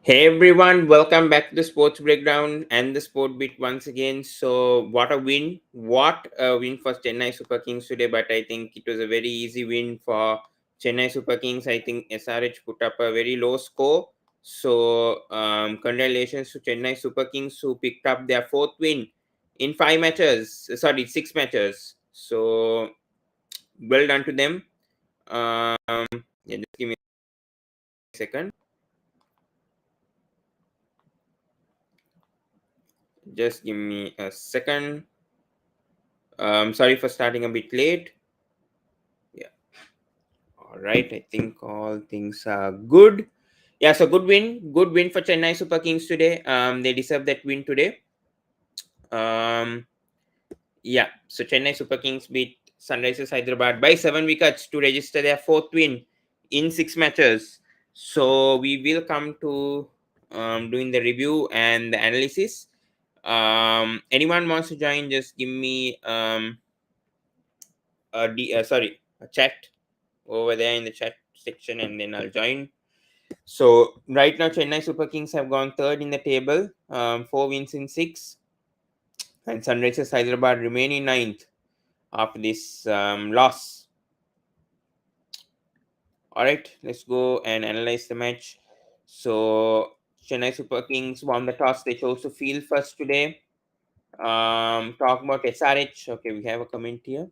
Hey everyone, welcome back to the Sports Breakdown and the Sport Bit once again. So, what a win! What a win for Chennai Super Kings today, but I think it was a very easy win for Chennai Super Kings. I think SRH put up a very low score. So, congratulations to Chennai Super Kings who picked up their fourth win in six matches. So, well done to them. Just give me a second. Just give me a second. Sorry for starting a bit late. Yeah. All right. I think all things are good. Yeah. So good win. Good win for Chennai Super Kings today. They deserve that win today. Um, yeah. So Chennai Super Kings beat Sunrisers Hyderabad by 7 wickets to register their fourth win in 6 matches. So we will come to doing the review and the analysis. Anyone wants to join? Just give me a chat over there in the chat section and then I'll join. So right now Chennai Super Kings have gone third in the table, 4 wins in 6, and Sunrisers Hyderabad remain in ninth after this loss. All right, let's go and analyze the match. So Chennai Super Kings won the toss. They chose to field first today. Talk about SRH. Okay, we have a comment here.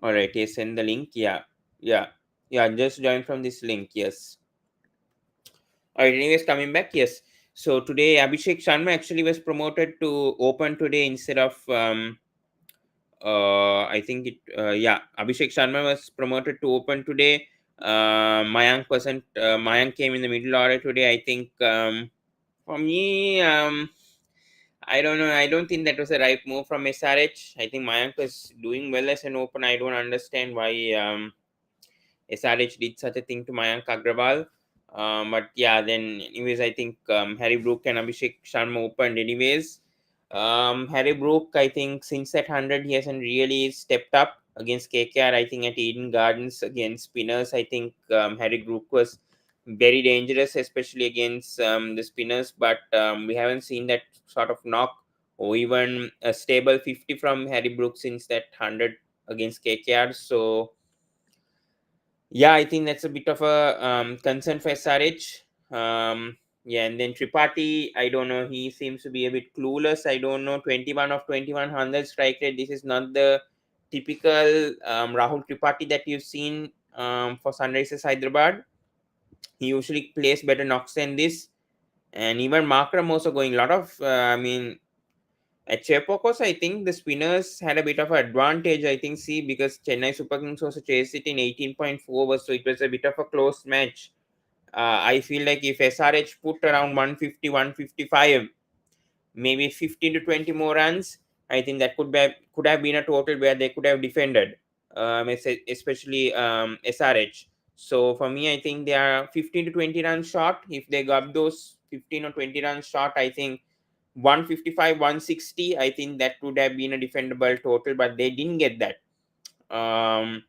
All right, yes, send the link. Yeah. Just join from this link. Yes. All right, anyways, coming back, yes. So today, Abhishek Sharma actually was promoted to open today instead of, Abhishek Sharma was promoted to open today. Mayank came in the middle order today. I think, for me, I don't know. I don't think that was a right move from SRH. I think Mayank was doing well as an open. I don't understand why, SRH did such a thing to Mayank Agrawal. But yeah, then anyways, I think Harry Brook and Abhishek Sharma opened anyways. Harry Brook, I think since that 100, he hasn't really stepped up against KKR. I think at Eden Gardens against spinners, I think Harry Brook was very dangerous, especially against the spinners. But we haven't seen that sort of knock or even a stable 50 from Harry Brook since that 100 against KKR. So yeah, I think that's a bit of a concern for SRH. Yeah, and then Tripathi, I don't know. He seems to be a bit clueless. I don't know. 21 of 21 100 strike rate. This is not the typical Rahul Tripathi that you've seen for Sunrisers Hyderabad. He usually plays better knocks than this. And even Markram also going a lot of, at Chepokos, I think the spinners had a bit of an advantage, I think, see, because Chennai Super Kings also chased it in 18.4 overs, so it was a bit of a close match. I feel like if SRH put around 150, 155, maybe 15 to 20 more runs, I think that could have been a total where they could have defended, especially SRH. So for me, I think they are 15 to 20 runs short. If they got those 15 or 20 runs short, I think 155, 160, I think that would have been a defendable total, but they didn't get that. Um,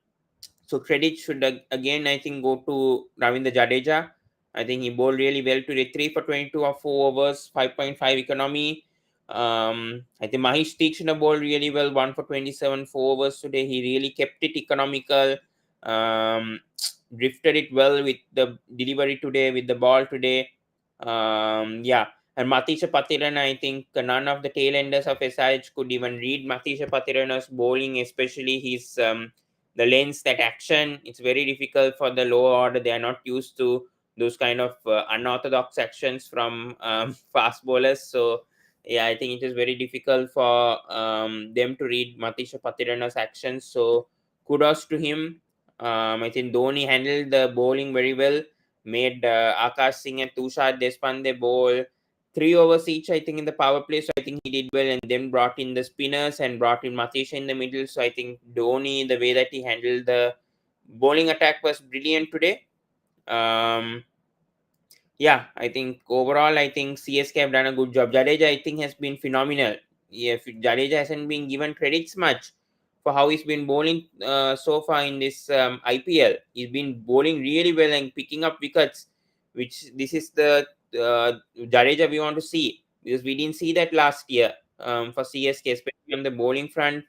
so credit should again, I think, go to Ravindra Jadeja. I think he bowled really well today. 3 for 22 or 4 overs, 5.5 economy. I think Mahesh Tikshana bowled really well, 1 for 27, 4 overs today. He really kept it economical. Um, Drifted it well with the delivery today, with the ball today. Yeah. And Matisha Patirana, I think none of the tail enders of SRH could even read Matisha Patirana's bowling, especially his the lens, that action. It's very difficult for the lower order. They are not used to those kind of unorthodox actions from fast bowlers. So yeah, I think it is very difficult for them to read Matisha Patirana's actions. So kudos to him. I think Dhoni handled the bowling very well. Made Akash Singh and Tushar Deshpande bowl 3 overs each, I think, in the power play. So I think he did well, and then brought in the spinners and brought in Matisha in the middle. So I think Dhoni, the way that he handled the bowling attack was brilliant today. Um, yeah, I think overall, I think CSK have done a good job. Jadeja, I think, has been phenomenal. Yeah, Jadeja hasn't been given credits much for how he's been bowling so far in this IPL. He's been bowling really well and picking up wickets which this is the Jadeja we want to see, because we didn't see that last year for CSK, especially on the bowling front.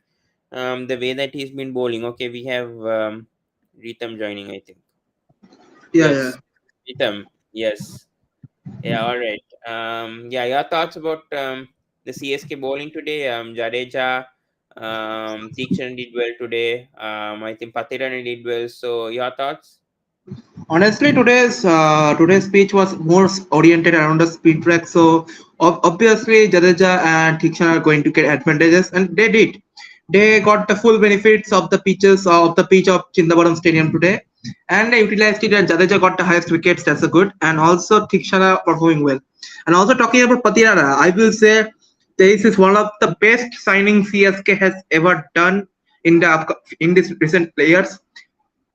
The way that he's been bowling. Okay, we have Rhythm joining, I think. Yeah, yeah. Yes, Rhythm. Yes. Yeah, all right. Yeah, your thoughts about the CSK bowling today? Jadeja, Teakshan did well today. I think Patirana did well. So, your thoughts? Honestly, today's speech was more oriented around the speed track. So obviously, Jadeja and Thikshan are going to get advantages, and they did. They got the full benefits of the pitch of Chindabadam Stadium today, and they utilized it. And Jadeja got the highest wickets. That's a good, and also Thikshan are performing well. And also talking about Patirana, I will say this is one of the best signings CSK has ever done in this recent players.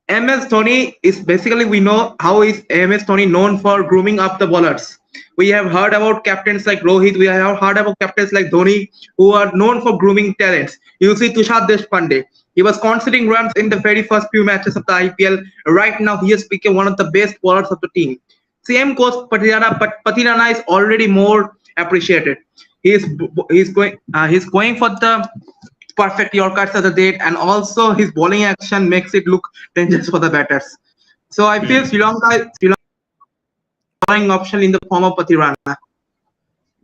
MS Dhoni is basically, we know how is MS Dhoni known for grooming up the bowlers. We have heard about captains like Rohit. We have heard about captains like Dhoni who are known for grooming talents. You see Tushar Deshpande. He was conceding runs in the very first few matches of the IPL. Right now, he has become one of the best bowlers of the team. Same goes Patirana, but Patirana is already more appreciated. He's going for the perfect Yorkers as a date, and also his bowling action makes it look dangerous for the batters. So I feel Hmm. Sri Lanka bowling option in the form of Patirana.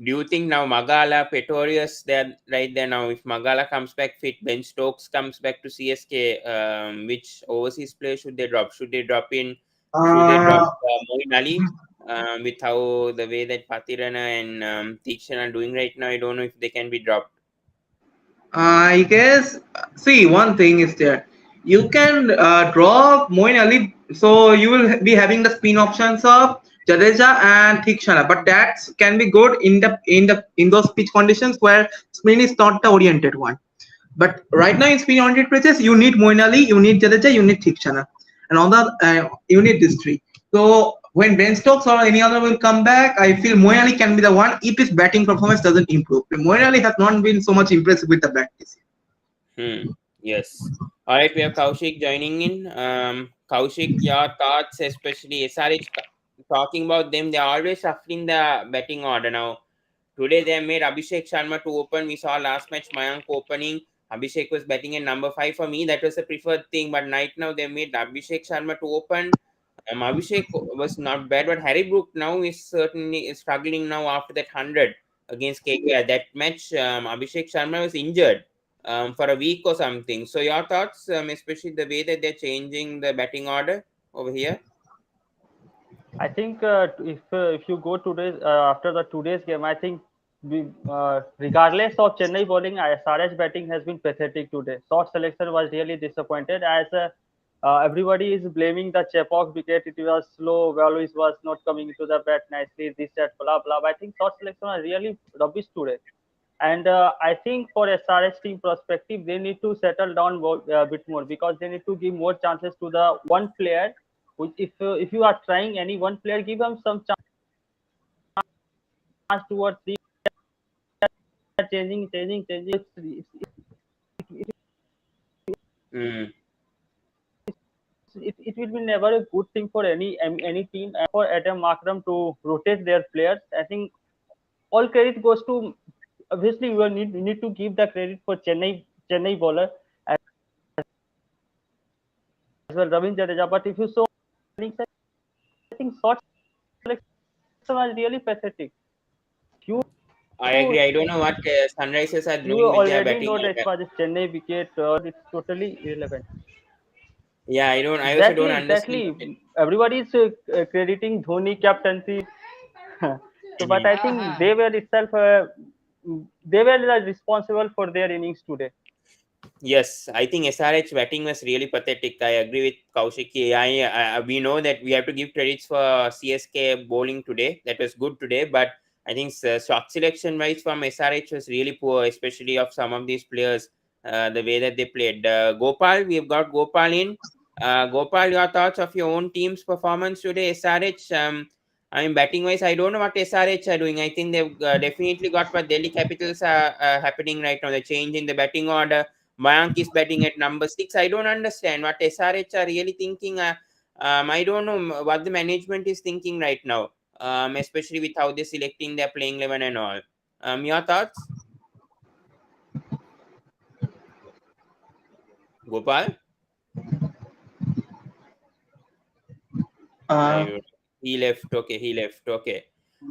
Do you think now Magala, Pretorius, they're right there now? If Magala comes back fit, Ben Stokes comes back to CSK, which overseas player should they drop? Should they drop in? Should they drop Uh, Moin Ali? With how the way that Patirana and Teakshan are doing right now, I don't know if they can be dropped. I guess, see, one thing is that you can draw Moin Ali, so you will be having the spin options of Jadeja and Thikshana, but that can be good in those pitch conditions where spin is not the oriented one. But right now in spin oriented pitches, you need Moin Ali, you need Jadeja, you need Thikshana, and on the you need these three. So when Ben Stokes or any other will come back, I feel Moin Ali can be the one if his batting performance doesn't improve. Moin Ali has not been so much impressive with the bat this year. Hmm. Yes. All right, we have Kaushik joining in. Kaushik, your thoughts, especially SRH, talking about them, they're always shuffling the betting order now. Today they made Abhishek Sharma to open. We saw last match Mayank opening. Abhishek was betting at number 5 for me. That was the preferred thing. But right now they made Abhishek Sharma to open. Abhishek was not bad, but Harry Brook now is certainly struggling now after that 100 against KKR. That match, Abhishek Sharma was injured for a week or something. So your thoughts, especially the way that they're changing the batting order over here? I think if you go today after the today's game, I think regardless of Chennai bowling, SRH batting has been pathetic today. Short selection was really disappointed as everybody is blaming the Chepauk wicket. It was slow. Values was not coming into the bat nicely. This that blah blah. But I think short selection was really rubbish today. And I think for SRH team perspective, they need to settle down a bit more because they need to give more chances to the one player. Which if you are trying any one player, give them some chance, two or three, changing. Mm. It will be never a good thing for any team for Adam Markram to rotate their players. I think all credit goes to obviously we need to give the credit for Chennai bowler as well, Ravindra Jadeja. But if you saw, I think short selection was really pathetic. You I agree. I don't know what Sunrisers are you doing with their already batting know that as order. far as Chennai wicket, it's totally irrelevant. Yeah, I don't. I also don't Exactly, understand exactly. it. Everybody is crediting Dhoni captaincy. So, but Mhm. I think they were responsible for their innings today. Yes, I think SRH batting was really pathetic. I agree with Kaushik. We know that we have to give credits for CSK bowling today. That was good today, but I think shot selection wise from SRH was really poor, especially of some of these players. The way that they played. Gopal, we have got Gopal in. Gopal, your thoughts of your own team's performance today? SRH. I mean, batting wise, I don't know what SRH are doing. I think they've definitely got what Delhi Capitals are happening right now. The change in the batting order. Mayank is batting at number 6. I don't understand what SRH are really thinking. I don't know what the management is thinking right now, especially with how they're selecting their playing 11 and all. Your thoughts, Gopal? Uh, I, he left. Okay, he left. Okay.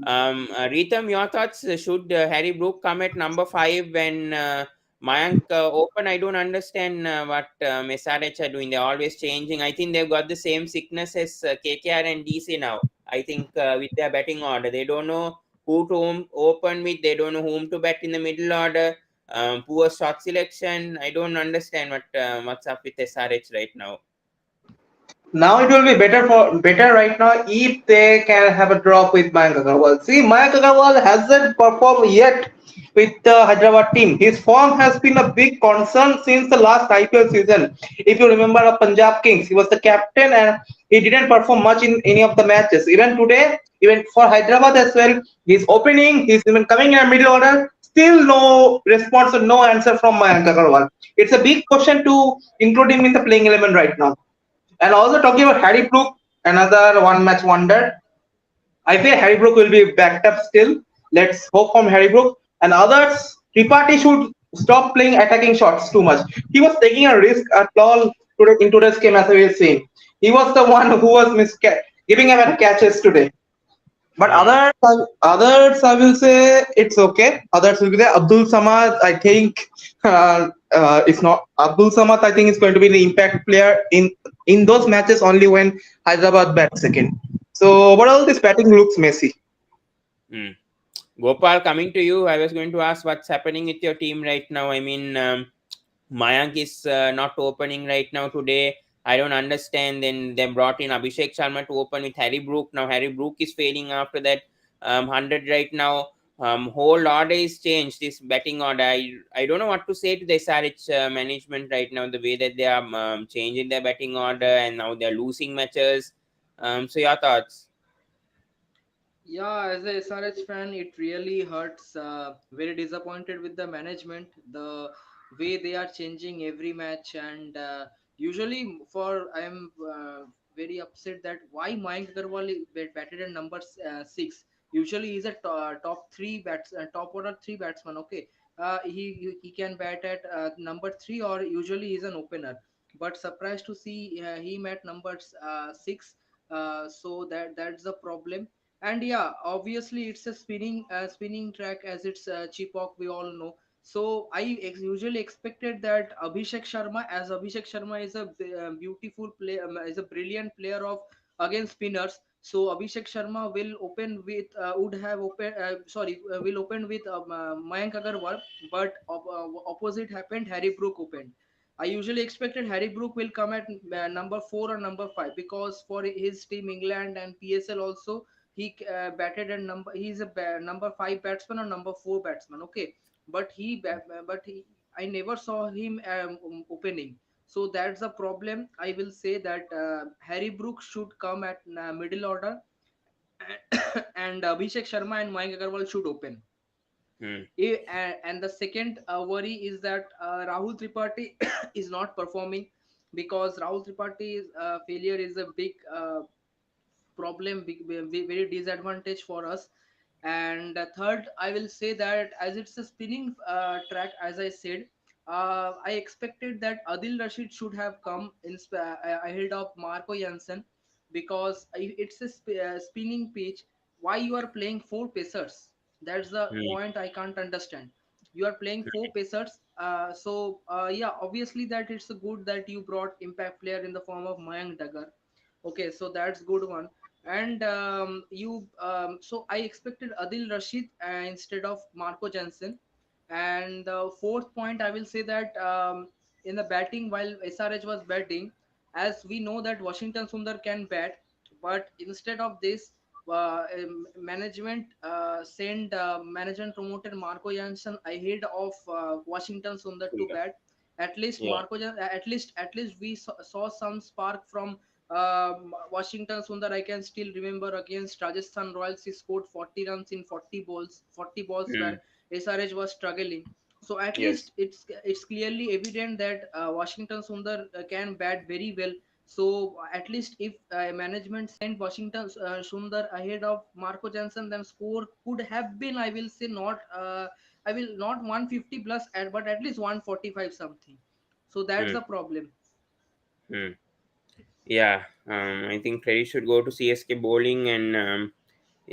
Ritam, your thoughts? Should Harry Brook come at number five when Mayank open? I don't understand what SRH are doing. They're always changing. I think they've got the same sickness as KKR and DC now. I think with their batting order, they don't know who to open with. They don't know whom to bat in the middle order. Poor shot selection. I don't understand what's up with SRH right now. Now it will be better right now if they can have a drop with Mayank Agarwal. See, Mayank Agarwal hasn't performed yet with the Hyderabad team. His form has been a big concern since the last IPL season. If you remember the Punjab Kings, he was the captain and he didn't perform much in any of the matches. Even today, even for Hyderabad as well, he's opening, he's even coming in a middle order. Still no response or no answer from Mayank Agarwal. It's a big question to include him in the playing 11 right now. And also talking about Harry Brook, another one match wonder. I feel Harry Brook will be backed up still. Let's hope from Harry Brook. And others, Tripathi should stop playing attacking shots too much. He was taking a risk at all today in today's game as we have seen. He was the one who was giving him catches today. But Hmm. others, I will say it's okay. Others will be there. Abdul Samad, I think, it's not Abdul Samad. I think is going to be the impact player in those matches only when Hyderabad bats second. So overall, this batting looks messy. Hmm. Gopal, coming to you, I was going to ask what's happening with your team right now. I mean, Mayank is not opening right now today. I don't understand. Then they brought in Abhishek Sharma to open with Harry Brook. Now Harry Brook is failing after that 100 right now. Whole order is changed. This betting order. I don't know what to say to the SRH management right now. The way that they are changing their betting order and now they're losing matches. So your thoughts? Yeah, as a SRH fan, it really hurts. Very disappointed with the management, the way they are changing every match, and usually for I am very upset that why Mayank Agarwal batted at number six. Usually he's a top three top order three batsman. Okay, he can bat at number three or usually he's an opener. But surprised to see him at number six. So that's the problem. And yeah, obviously it's a spinning track as it's Chipok, we all know. So usually expected that Abhishek Sharma is a beautiful play, is a brilliant player of against spinners. So Abhishek Sharma will open with would have open sorry will open with Mayank Agarwal, but opposite happened. Harry Brook opened. I usually expected Harry Brook will come at number four or number five because for his team England and PSL also he batted at number. He's a number five batsman or number four batsman. Okay, but I never saw him opening. So that's the problem. I will say that Harry Brook should come at middle order, and Abhishek Sharma and Mayank Agarwal should open. Hmm. And the second worry is that Rahul Tripathi is not performing because Rahul Tripathi failure is a big problem, very disadvantage for us. And third, I will say that as it's a spinning track, as I said, I expected that Adil Rashid should have come ahead of Marco Jansen because it's a spinning pitch. Why you are playing four pacers? That's the Hmm. point I can't understand. You are playing four pacers, yeah, obviously that it's a good that you brought impact player in the form of Mayank Dagar. Okay, so that's good one. And you so I expected Adil Rashid instead of Marco Jansen. And the fourth point, I will say that in the batting, while SRH was batting, as we know that Washington Sundar can bat, but instead of this, management promoted Marco Jansen ahead of Washington Sundar to bat. At least Yeah. at least we saw some spark from Washington Sundar. I can still remember against Rajasthan Royals, he scored 40 runs in 40 balls Hmm. where SRH was struggling. So at Yes. least it's clearly evident that Washington Sundar can bat very well. So at least if management sent Washington Sundar ahead of Marco Jansen, then score could have been, I will say, not I will not 150 plus, but at least 145 something. So that's Hmm. the problem. Hmm. Yeah, I think credit should go to CSK bowling, and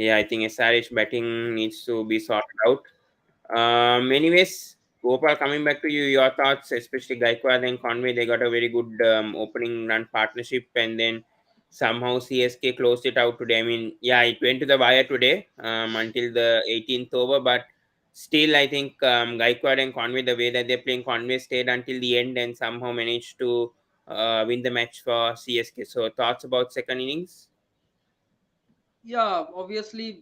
yeah, I think SRH batting needs to be sorted out. Anyways, Gopal, coming back to you, your thoughts, especially Gaikwad and Conway, they got a very good opening run partnership, and then somehow CSK closed it out today. I mean, yeah, it went to the wire today until the 18th over, but still, I think Gaikwad and Conway, the way that they're playing, Conway stayed until the end and somehow managed to win the match for CSK. So, thoughts about second innings? Yeah, obviously,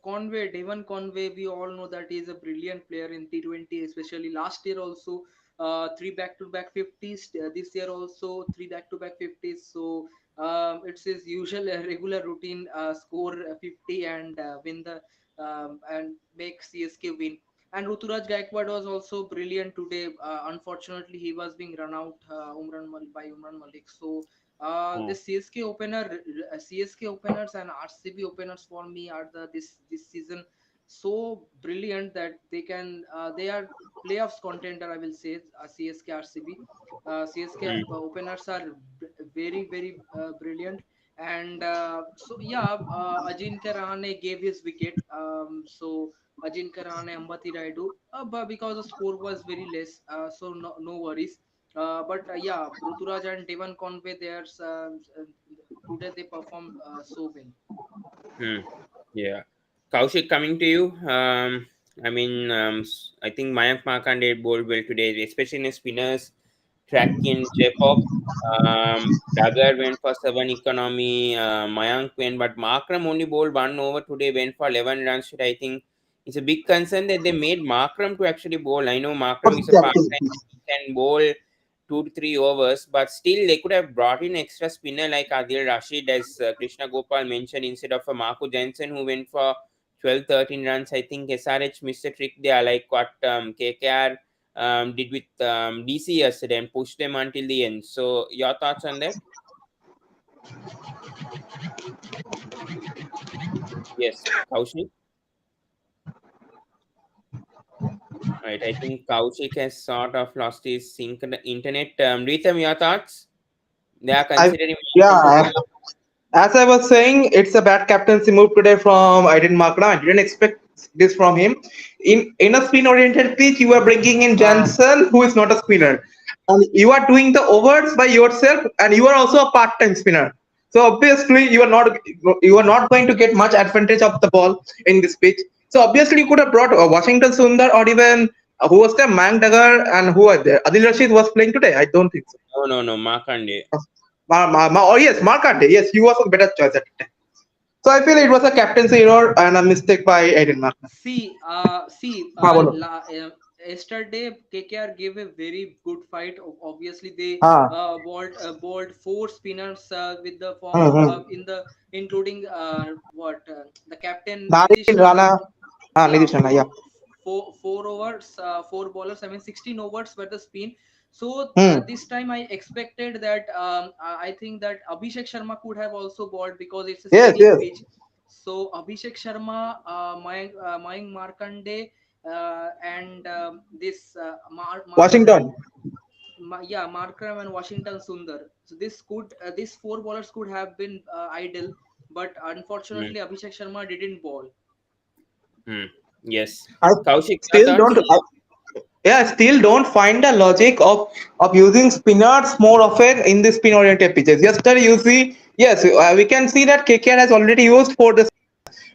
Conway, Devon Conway, we all know that he is a brilliant player in T20, especially last year also, three back-to-back 50s. This year also, three back-to-back 50s. So it's his usual regular routine: score 50 and win the and make CSK win. And Ruturaj Gaikwad was also brilliant today. Unfortunately, he was being run out by Umran Malik. So the CSK openers and RCB openers for me are this season so brilliant that they are playoffs contender. I will say CSK RCB. CSK Hmm. openers are very brilliant, and so yeah, Ajinkya Rahane gave his wicket. So Ajinkya Rahane, Ambati Raidu, but because the score was very less, so no worries. But yeah, Ruturaj and Devon Conway, today they performed so well. Hmm. Yeah. Kaushik, coming to you. I mean, I think Mayank Markande bowled well today, especially in his spinners, Trakin, Chekhov. Dagger went for 7 economy. Mayank went, but Markram only bowled 1 over today, went for 11 runs. Should I think it's a big concern that they made Markram to actually bowl. I know Markram is a part time, can bowl 2 to 3 overs, but still they could have brought in extra spinner like Adil Rashid, as Krishna Gopal mentioned, instead of a Marco Jansen who went for 12, 13 runs. I think SRH missed a trick there, like what KKR did with DC yesterday and pushed them until the end. So, your thoughts on that? Yes, Kaushik. Right, I think Kaushik has sort of lost his internet. Rhythm, your thoughts? They are I considering yeah. As I was saying, it's a bad captaincy move today from Aiden Markram. I didn't expect this from him. In a spin oriented pitch, you are bringing in Jansen, who is not a spinner, and you are doing the overs by yourself, and you are also a part time spinner. So obviously, you are not going to get much advantage of the ball in this pitch. So obviously, you could have brought Washington Sundar or even who was there, Mang Dagar, and who was there? Adil Rashid was playing today. I don't think so. No, no, no, Markande. Oh yes, Markante. Yes, he was a better choice at the time. So I feel it was a captaincy error and a mistake by Aiden Markman. See, हाँ बोलो. yesterday KKR gave a very good fight. Obviously, they हाँ. bowled four spinners with the form of hmm. in the including the captain Nitish Narin Rana. Rana. हाँ Yeah, Nitish Rana या. four overs, four bowlers. I mean, 16 overs were the spin. So hmm. this time I expected that I think that Abhishek Sharma could have also bowled because it's a Yes, spinning yes. pitch. So Abhishek Sharma, Mayank Markande, and this Markram, Washington. yeah, Markram and Washington Sundar. So these four bowlers could have been idle, but Hmm. unfortunately Abhishek Sharma didn't bowl. Hmm. Yes. I Kaushik, your still thoughts? don't. Yeah, I still don't find the logic of using spinners more often in the spin oriented pitches. Yesterday, you see, yes, we can see that KKR has already used for the.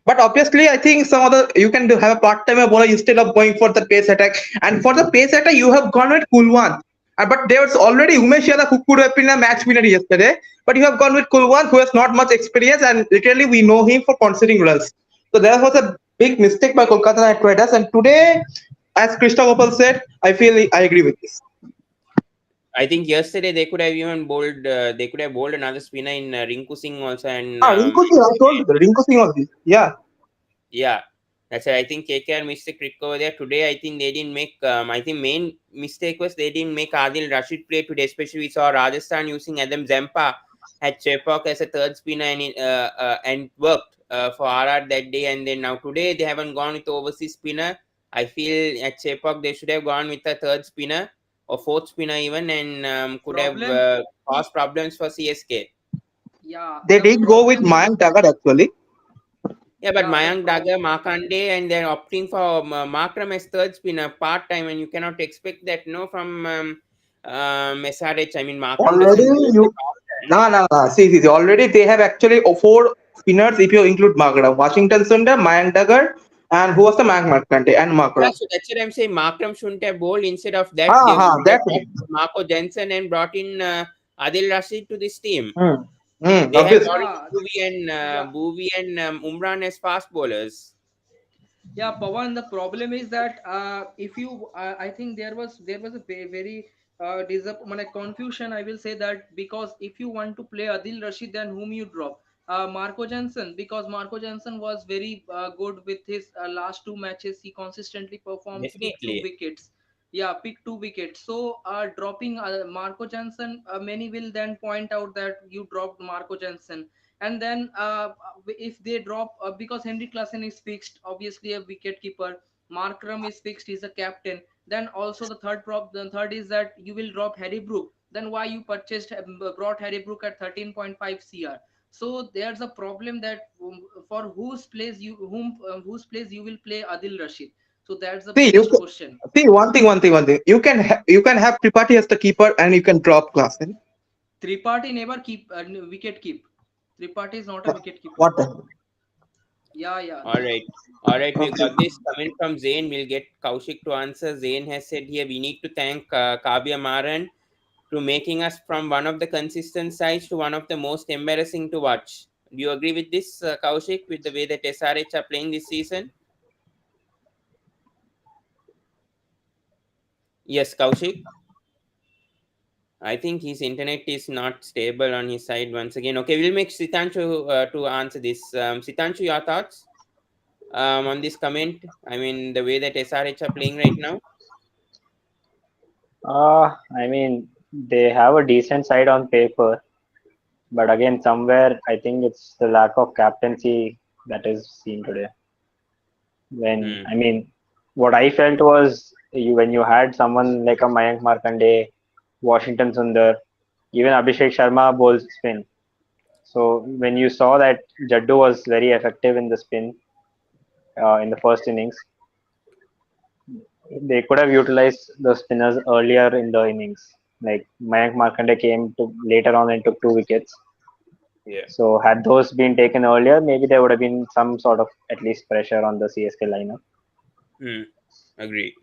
But obviously, I think some other you can have a part-time bowler instead of going for the pace attack. And for the pace attack, you have gone with Kulwant. But there was already Umesh Yadav who could have been a match winner yesterday. But you have gone with Kulwant, who has not much experience, and literally we know him for conceding runs. So there was a big mistake by Kolkata Knight Riders. And today, as Krishna Gopal said, I feel I agree with this. I think yesterday they could have even bowled. They could have bowled another spinner in Rinku Singh also, and Ah, Rinku Singh, I told you, Rinku Singh only. Yeah. yeah. That's why I think KKR missed a trick over there today. I think they didn't make. I think main mistake was they didn't make Adil Rashid play today. Especially we saw Rajasthan using Adam Zampa had Chepauk as a third spinner and worked for RR that day. And then now today they haven't gone with the overseas spinner. I feel at Chepauk they should have gone with a third spinner or fourth spinner even, and could have Problem, caused problems for CSK. yeah, They the did go with problem is, Mayank Dagar actually. Yeah, but yeah, the Mayank Dagger, Markande, and they're opting for Markram as third spinner part time, and you cannot expect that no from SRH. I mean, Markram Already doesn't bowl you that often. no, no, no. See. Already they have actually four spinners if you include Magada. Washington Sundar, Mayank Dagar, and who was the Mayank Markante and Yeah, Makra. so that's what I'm saying. Markram shouldn't have bowled. Instead of that, they should have That's brought it. Marco Jensen and brought in Adil Rashid to this team. Hmm. They have Obvious. already yeah, yeah. Bhuvi and Umran as fast bowlers. Yeah, Pawan, the problem is that if you, I think there was a very confusion. I will say that because if you want to play Adil Rashid, then whom you drop? Marco Jansen, because Marco Jansen was very good with his last two matches. He consistently performed, pick two Definitely. wickets. Yeah, pick two wickets. So dropping Marco Jansen, many will then point out that you dropped Marco Jansen, and then if they drop because Henry Klassen is fixed, obviously a wicket keeper. Markram is fixed, he's a captain. Then also the third is that you will drop Harry Brook. Then why you brought Harry Brook at 13.5 cr? So there's a problem that for whose place you will play Adil Rashid. So that's the See, biggest question. see one thing. You can have Tripathi as the keeper and you can drop Klassen. Tripathi never keep wicket keep. Tripathi is not a wicket keeper. What the? Yeah, yeah. All right. All right, we Okay. got this coming from Zain. We'll get Kaushik to answer. Zain has said here we need to thank Kavya Maran to making us from one of the consistent sides to one of the most embarrassing to watch. Do you agree with this, Kaushik, with the way that SRH are playing this season? Yes, Kaushik. I think his internet is not stable on his side once again. Okay, we'll make Sitanshu to answer this. Sitanshu, your thoughts on this comment? I mean, the way that SRH are playing right now? I mean, they have a decent side on paper, but again, somewhere I think it's the lack of captaincy that is seen today. When Hmm. I mean, what I felt was when you had someone like a Mayank Markande, Washington Sundar, even Abhishek Sharma bowls spin. So when you saw that Jaddu was very effective in the spin in the first innings, they could have utilized the spinners earlier in the innings. Like Mayank Markande came to later on and took two wickets. Yeah. So had those been taken earlier, maybe there would have been some sort of at least pressure on the CSK lineup. Hmm. Agree.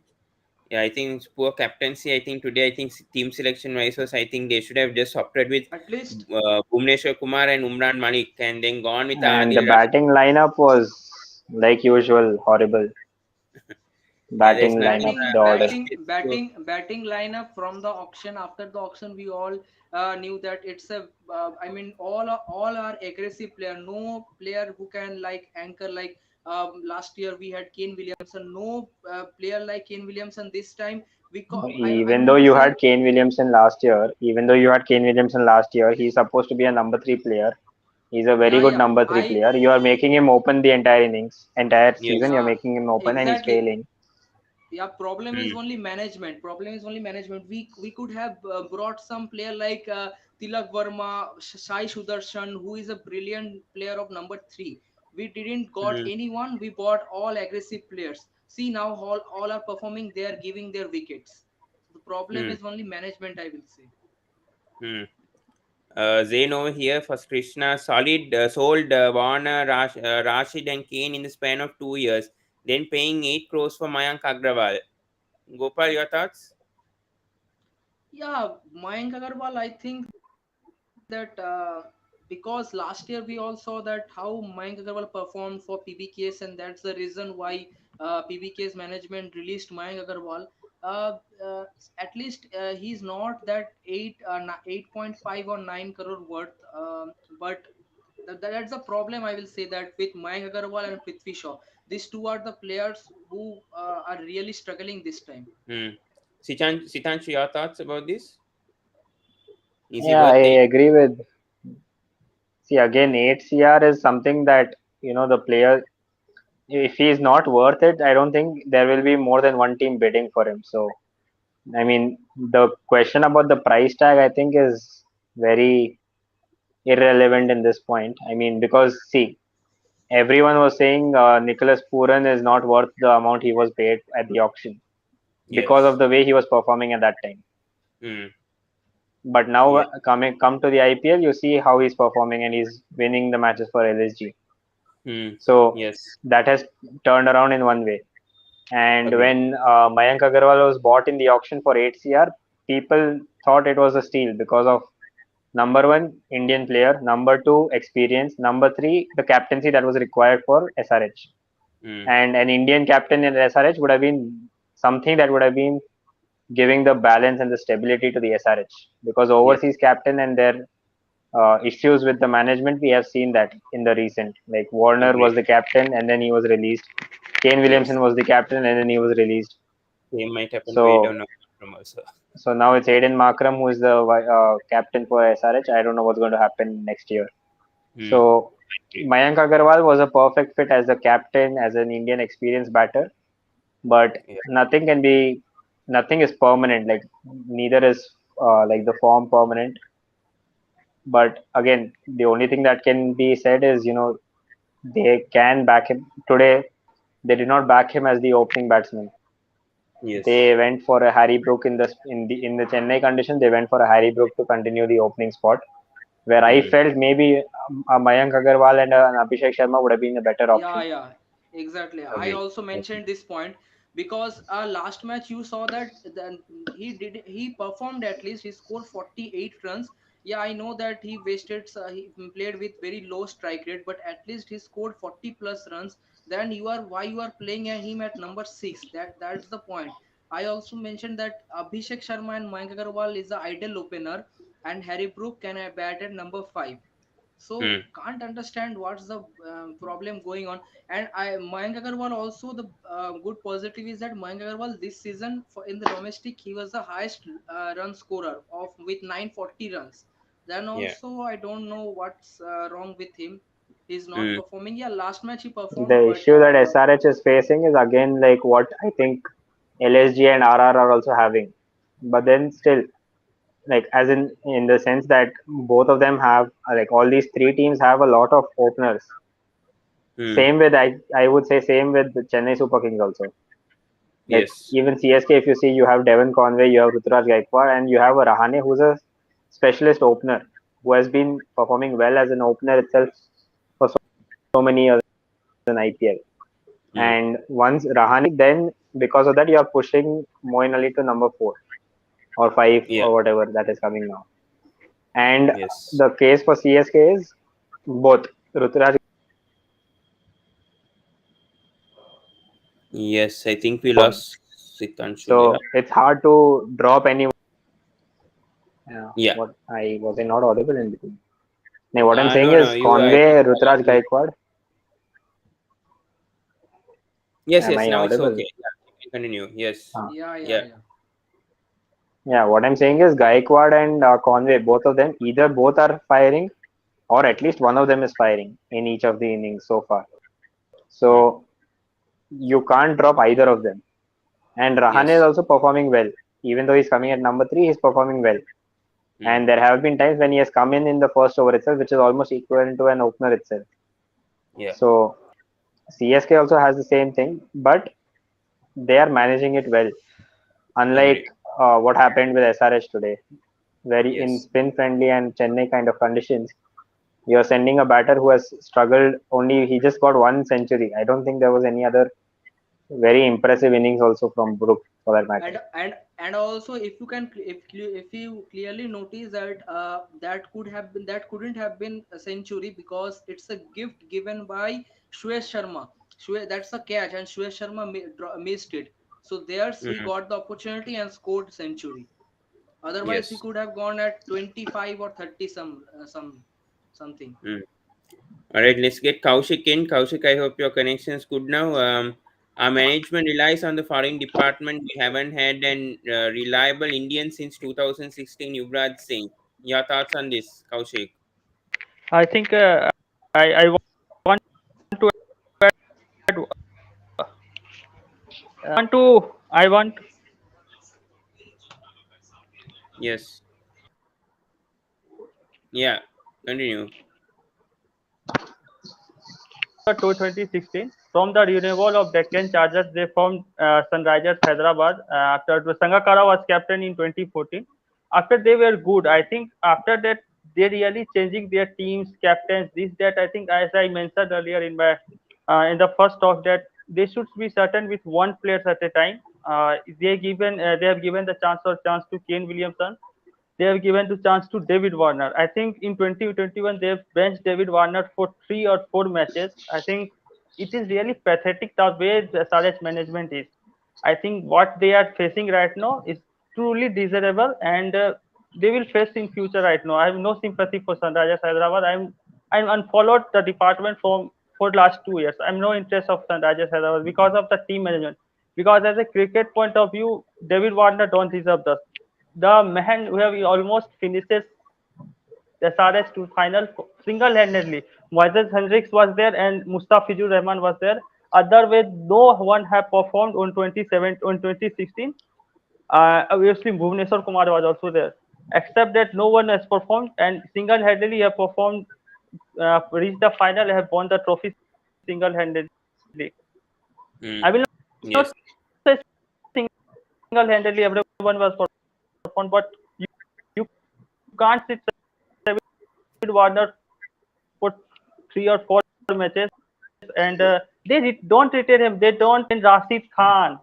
Yeah, I think it's poor captaincy. I think today, I think team selection wise was, I think they should have just opted with At least Bhuvneshwar Kumar and Umran Malik and then gone with And the Adil Rashid. batting lineup was like usual horrible. Yeah, there's Batting nothing lineup, batting the order. batting so, batting lineup from the auction. After the auction, we all knew that it's a I mean all are aggressive player. No player who can like anchor like last year we had Kane Williamson. No player like Kane Williamson this time. I Even though mean to you say, had Kane Williamson last year, he's supposed to be a number three player. He's a very yeah, good yeah, number three I player. You are making him open the entire innings, entire season. yes. You're yeah, making him open, and he's exactly. failing. Yeah, problem is Hmm. only management. We could have brought some player like Tilak Verma, Sai Sudarshan, who is a brilliant player of number 3. We didn't got Hmm. anyone. We bought all aggressive players. See now all are performing, they are giving their wickets. So the problem Hmm. is only management, I will say. Hmm. Zain over here for Krishna, solid sold Warner, Rashid, and Kane in the span of 2 years, then paying 8 crores for Mayank Agrawal. Gopal, your thoughts? Yeah, Mayank Agarwal, I think that because last year we all saw that how Mayank Agarwal performed for PBKS, and that's the reason why PBKS management released Mayank Agarwal. Uh, uh, at least he's not that 8.5 or 9 crore worth, but That's the problem. I will say that with Mayank Agarwal and Prithvi Shaw, these two are the players who are really struggling this time. Hmm. Sitansh, your thoughts about this? Is he Yeah, I worth it? agree with. See, again, 8 CR is something that, the player, if he is not worth it, I don't think there will be more than one team bidding for him. So, I mean, the question about the price tag, I think, is very irrelevant in this point. I mean, because see, everyone was saying Nicholas Pooran is not worth the amount he was paid at the auction because of Yes. the way he was performing at that time. Hmm. But now Yeah. come to the IPL, you see how he's performing and he's winning the matches for LSG. Hmm. So Yes. that has turned around in one way. And Agree. when Mayank Agarwal was bought in the auction for 8 CR, people thought it was a steal because of number one, Indian player, number two, experience, number three, the captaincy that was required for SRH. Hmm. And an Indian captain in SRH would have been something that would have been giving the balance and the stability to the SRH because Yes. overseas captain and their issues with the management, we have seen that in the recent. Like Warner Agree. was the captain and then he was released. Kane Yes. Williamson was the captain and then he was released. Same might happen to So Adam from also. now it's Aiden Markram who is the captain for SRH. I don't know what's going to happen next year. Hmm. So Agree. Mayank Agarwal was a perfect fit as a captain, as an Indian experienced batter, but Yeah. nothing is permanent. Like neither is like the form permanent. But again, the only thing that can be said is they can back him today. They did not back him as the opening batsman. Yes. They went for a Harry Brook in the Chennai condition. They went for a Harry Brook to continue the opening spot. Where I Hmm. felt maybe a Mayank Agarwal and an Abhishek Sharma would have been a better Yeah, option. yeah, exactly. I Agree. also Agree. mentioned this point because last match you saw that he performed, at least he scored 48 runs. Yeah, I know that he played with very low strike rate, but at least he scored 40 plus runs. Then why you are playing him at number 6? That's the point. I also mentioned that Abhishek Sharma and Mayank Agarwal is the ideal opener, and Harry Brook can bat at number 5. So Hmm. can't understand what's the problem going on. And Mayank Agarwal also, the good positive is that Mayank Agarwal this season in the domestic he was the highest run scorer of with 940 runs. Then Yeah. also I don't know what's wrong with him. He's not Hmm. performing. Yeah, last match he performed, The but issue that SRH is facing is again like what I think LSG and RR are also having. But then still, like as in the sense that both of them have like all these three teams have a lot of openers. Hmm. Same with I would say same with the Chennai Super Kings also. Like Yes. even CSK, if you see, you have Devon Conway, you have Ruturaj Gaikwad, and you have a Rahane who's a specialist opener who has been performing well as an opener itself for so many years in IPL. Hmm. And once Rahane, then because of that, you are pushing Moeen Ali to number 4 or 5 Yeah. or whatever that is coming now. And Yes. the case for CSK is both Ruturaj. Yes. I think we lost Sitanshu there. So it's hard to drop anyone. Yeah. What I was I not audible in between. Now, what I'm saying No, no. is You. I Conway, think. Ruturaj Gaikwad. Yes. Am Yes. I Now it's audible? okay. Yeah. You can continue. Yes. Uh, yeah, yeah, Yeah. yeah. yeah, what I'm saying is Gaikwad and Conway, both of them, either both are firing or at least one of them is firing in each of the innings so far. Hmm. So you can't drop either of them. And Rahane is Yes. also performing well. Even though he's coming at number 3, he's performing well. Hmm. And there have been times when he has come in the first over itself, which is almost equivalent to an opener itself. Yeah. So CSK also has the same thing, but they are managing it well. Unlike Agree. what happened with SRH today, very in Yes. spin friendly and Chennai kind of conditions, you're sending a batter who has struggled only, he just got one century. I don't think there was any other very impressive innings also from Brook for that matter. And also if you can if you clearly notice that that couldn't have been a century because it's a gift given by Suresh Sharma. That's a catch, and Suresh Sharma missed it. So there's he Hmm. got the opportunity and scored century. Otherwise he Yes. could have gone at 25 or 30 something. Hmm. All right, let's get Kaushik in. Kaushik, I hope your connection is good now. Our management relies on the foreign department. We haven't had an reliable Indian since 2016, Yuvraj Singh. Your thoughts on this, Kaushik? I think I want to add, I want Yes. Yeah. Continue. to 2016. From the renewal of Deccan Chargers, they formed Sunrisers Hyderabad. After Sangakkara was captain in 2014. After they were good, I think after that they really changing their teams, captains, this that. I think as I mentioned earlier in the first talk that they should be certain with one player at a time. They have given the chance to Kane Williamson. They have given the chance to David Warner. I think in 2021 they have benched David Warner for 3 or 4 matches. I think it is really pathetic the way the SRH management is. I think what they are facing right now is truly desirable, and they will face in future right now. I have no sympathy for Sunrisers Hyderabad. I'm unfollowed the department for last 2 years. I'm no interest of Sunrisers Hyderabad because of the team management. Because as a cricket point of view, David Warner don't deserve the man who have almost finishes the SRH to final single-handedly. Moises Hendricks was there and Mustafizur Rahman was there. Other way, no one have performed on 2016. Obviously, Bhuvneshwar Kumar was also there. Except that no one has performed and single-handedly have performed, reached the final, have won the trophy single-handedly. Mm. I will not Yes. say single-handedly everyone was performed, but you can't sit David Warner for 3 or 4 matches, and don't retain him. They don't retain Rashid Khan.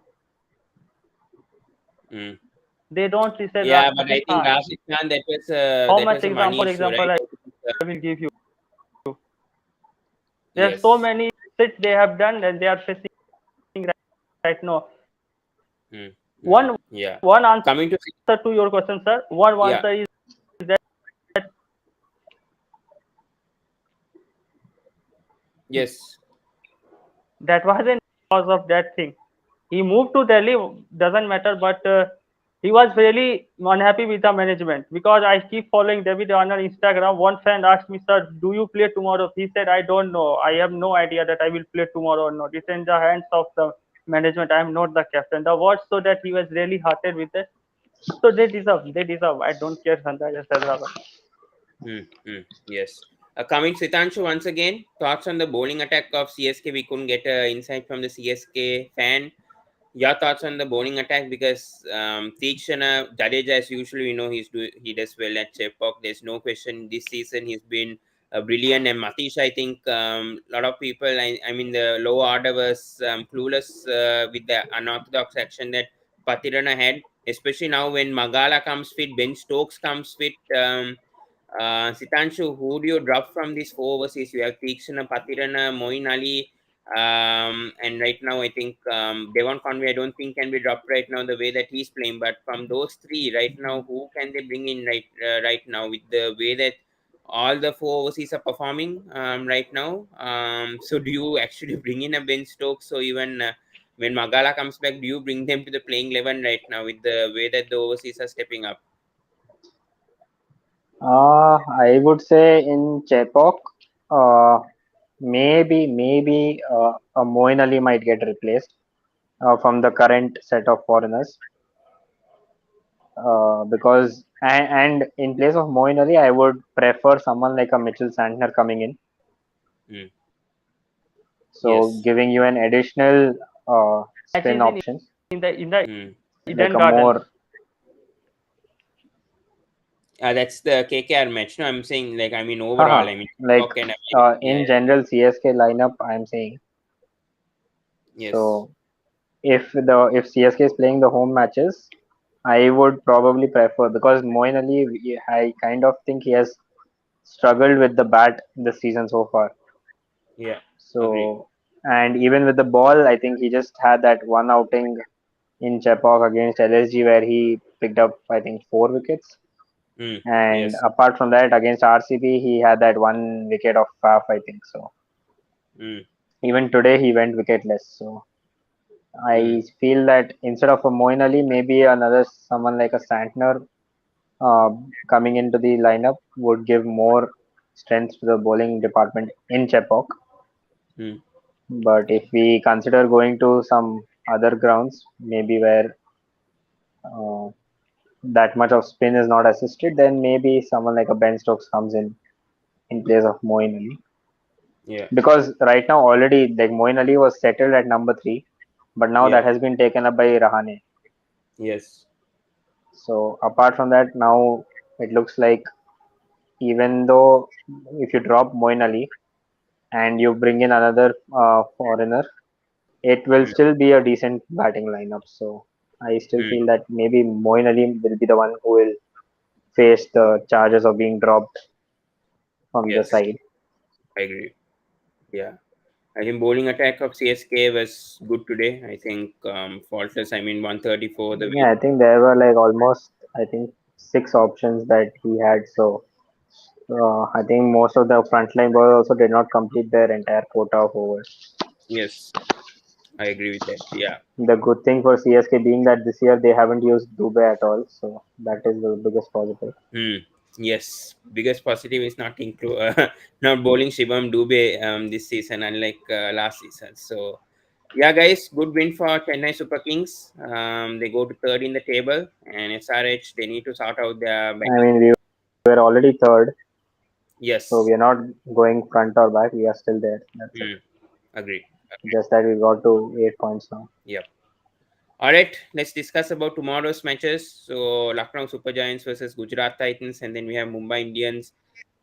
Mm. They don't retain Yeah, but I Rashid think Khan. Rashid Khan, How that much was a money issue, example right? I will give you. There are so Yes. many sits they have done and they are facing right now. Mm. Mm. One Yeah. one answer Coming to to your question, sir. One yeah. answer is that Yes. that wasn't because of that thing. He moved to Delhi, doesn't matter, but he was really unhappy with the management because I keep following David on Instagram. One fan asked me, "Sir, do you play tomorrow?" He said, "I don't know. I have no idea that I will play tomorrow or not. It's in the hands of the management. I am not the captain." The words so that he was really hearted with it. So they deserve. They deserve. I don't care, Sunrisers Hyderabad. Mm. Mm. Yes. Coming Sitanshu once again, thoughts on the bowling attack of CSK? We couldn't get insight from the CSK fan. Your thoughts on the bowling attack, because Tikshana Jadeja, as usually we know, he does well at Chepauk. There's no question this season he's been brilliant. And Matish, I think a lot of people, I mean the lower order was clueless with the unorthodox action that Patirana had, especially now when Magala comes fit, Ben Stokes comes fit. Sitanshu, who do you drop from these four overseas? You have Tikshana, Patirana, Moin Ali, and right now I think Devon Conway I don't think can be dropped right now the way that he's playing. But from those three right now, who can they bring in right now with the way that all the four overseas are performing right now? So do you actually bring in a Ben Stokes? So even when Magala comes back, do you bring them to the playing 11 right now with the way that the overseas are stepping up? I would say in Chepauk, uh, maybe Moin Ali might get replaced from the current set of foreigners. Because and in place of Moin Ali, I would prefer someone like a Mitchell Santner coming in. Mm. So Yes. giving you an additional spin Matches option, in the Mm. like Eden a Gardens. more That's the KKR match. No, I'm saying like I mean overall. haha, I mean like okay, and America. Yeah, in yeah. general CSK lineup, I'm saying. Yes. So if CSK is playing the home matches, I would probably prefer, because Moin Ali, I kind of think he has struggled with the bat this season so far. Yeah. Agree. So, and even with the ball, I think he just had that one outing in Chepauk against LSG where he picked up, I think, 4 wickets. And Yes. apart from that, against RCB, he had that one wicket of half, I think so. Mm. Even today, he went wicketless. So Mm. I feel that instead of a Moeen Ali, maybe another someone like a Santner coming into the lineup would give more strength to the bowling department in Chepauk. Mm. But if we consider going to some other grounds, maybe where uh, that much of spin is not assisted, then maybe someone like a Ben Stokes comes in place of Moeen Ali. Yeah. Because right now already like Moeen Ali was settled at number three, but now Yeah. that has been taken up by Rahane. Yes. So apart from that, now it looks like even though if you drop Moeen Ali and you bring in another foreigner, it will Mm. still be a decent batting lineup. So I still Mm. feel that maybe Moeen Ali will be the one who will face the charges of being dropped from the Yes. side. I agree. Yeah. I think bowling attack of CSK was good today. I think faultless. I mean, 134 the Yeah, I think there were like almost I think six options that he had. So I think most of the frontline bowlers also did not complete their entire quota of overs. Yes, I agree with that. Yeah. The good thing for CSK being that this year they haven't used Dubey at all, so that is the biggest positive. Hmm. Yes. Biggest positive is not include not bowling Shivam Dube this season, unlike last season. So yeah, guys, good win for Chennai Super Kings. They go to third in the table, and SRH they need to sort out their I batting. mean, we were already third, so Yes. we are not going front or back. We are still there. That's it. Hmm. Agreed. Just that we got to 8 points now. Yep. All right, let's discuss about tomorrow's matches. So Lucknow Super Giants versus Gujarat Titans, and then we have Mumbai Indians.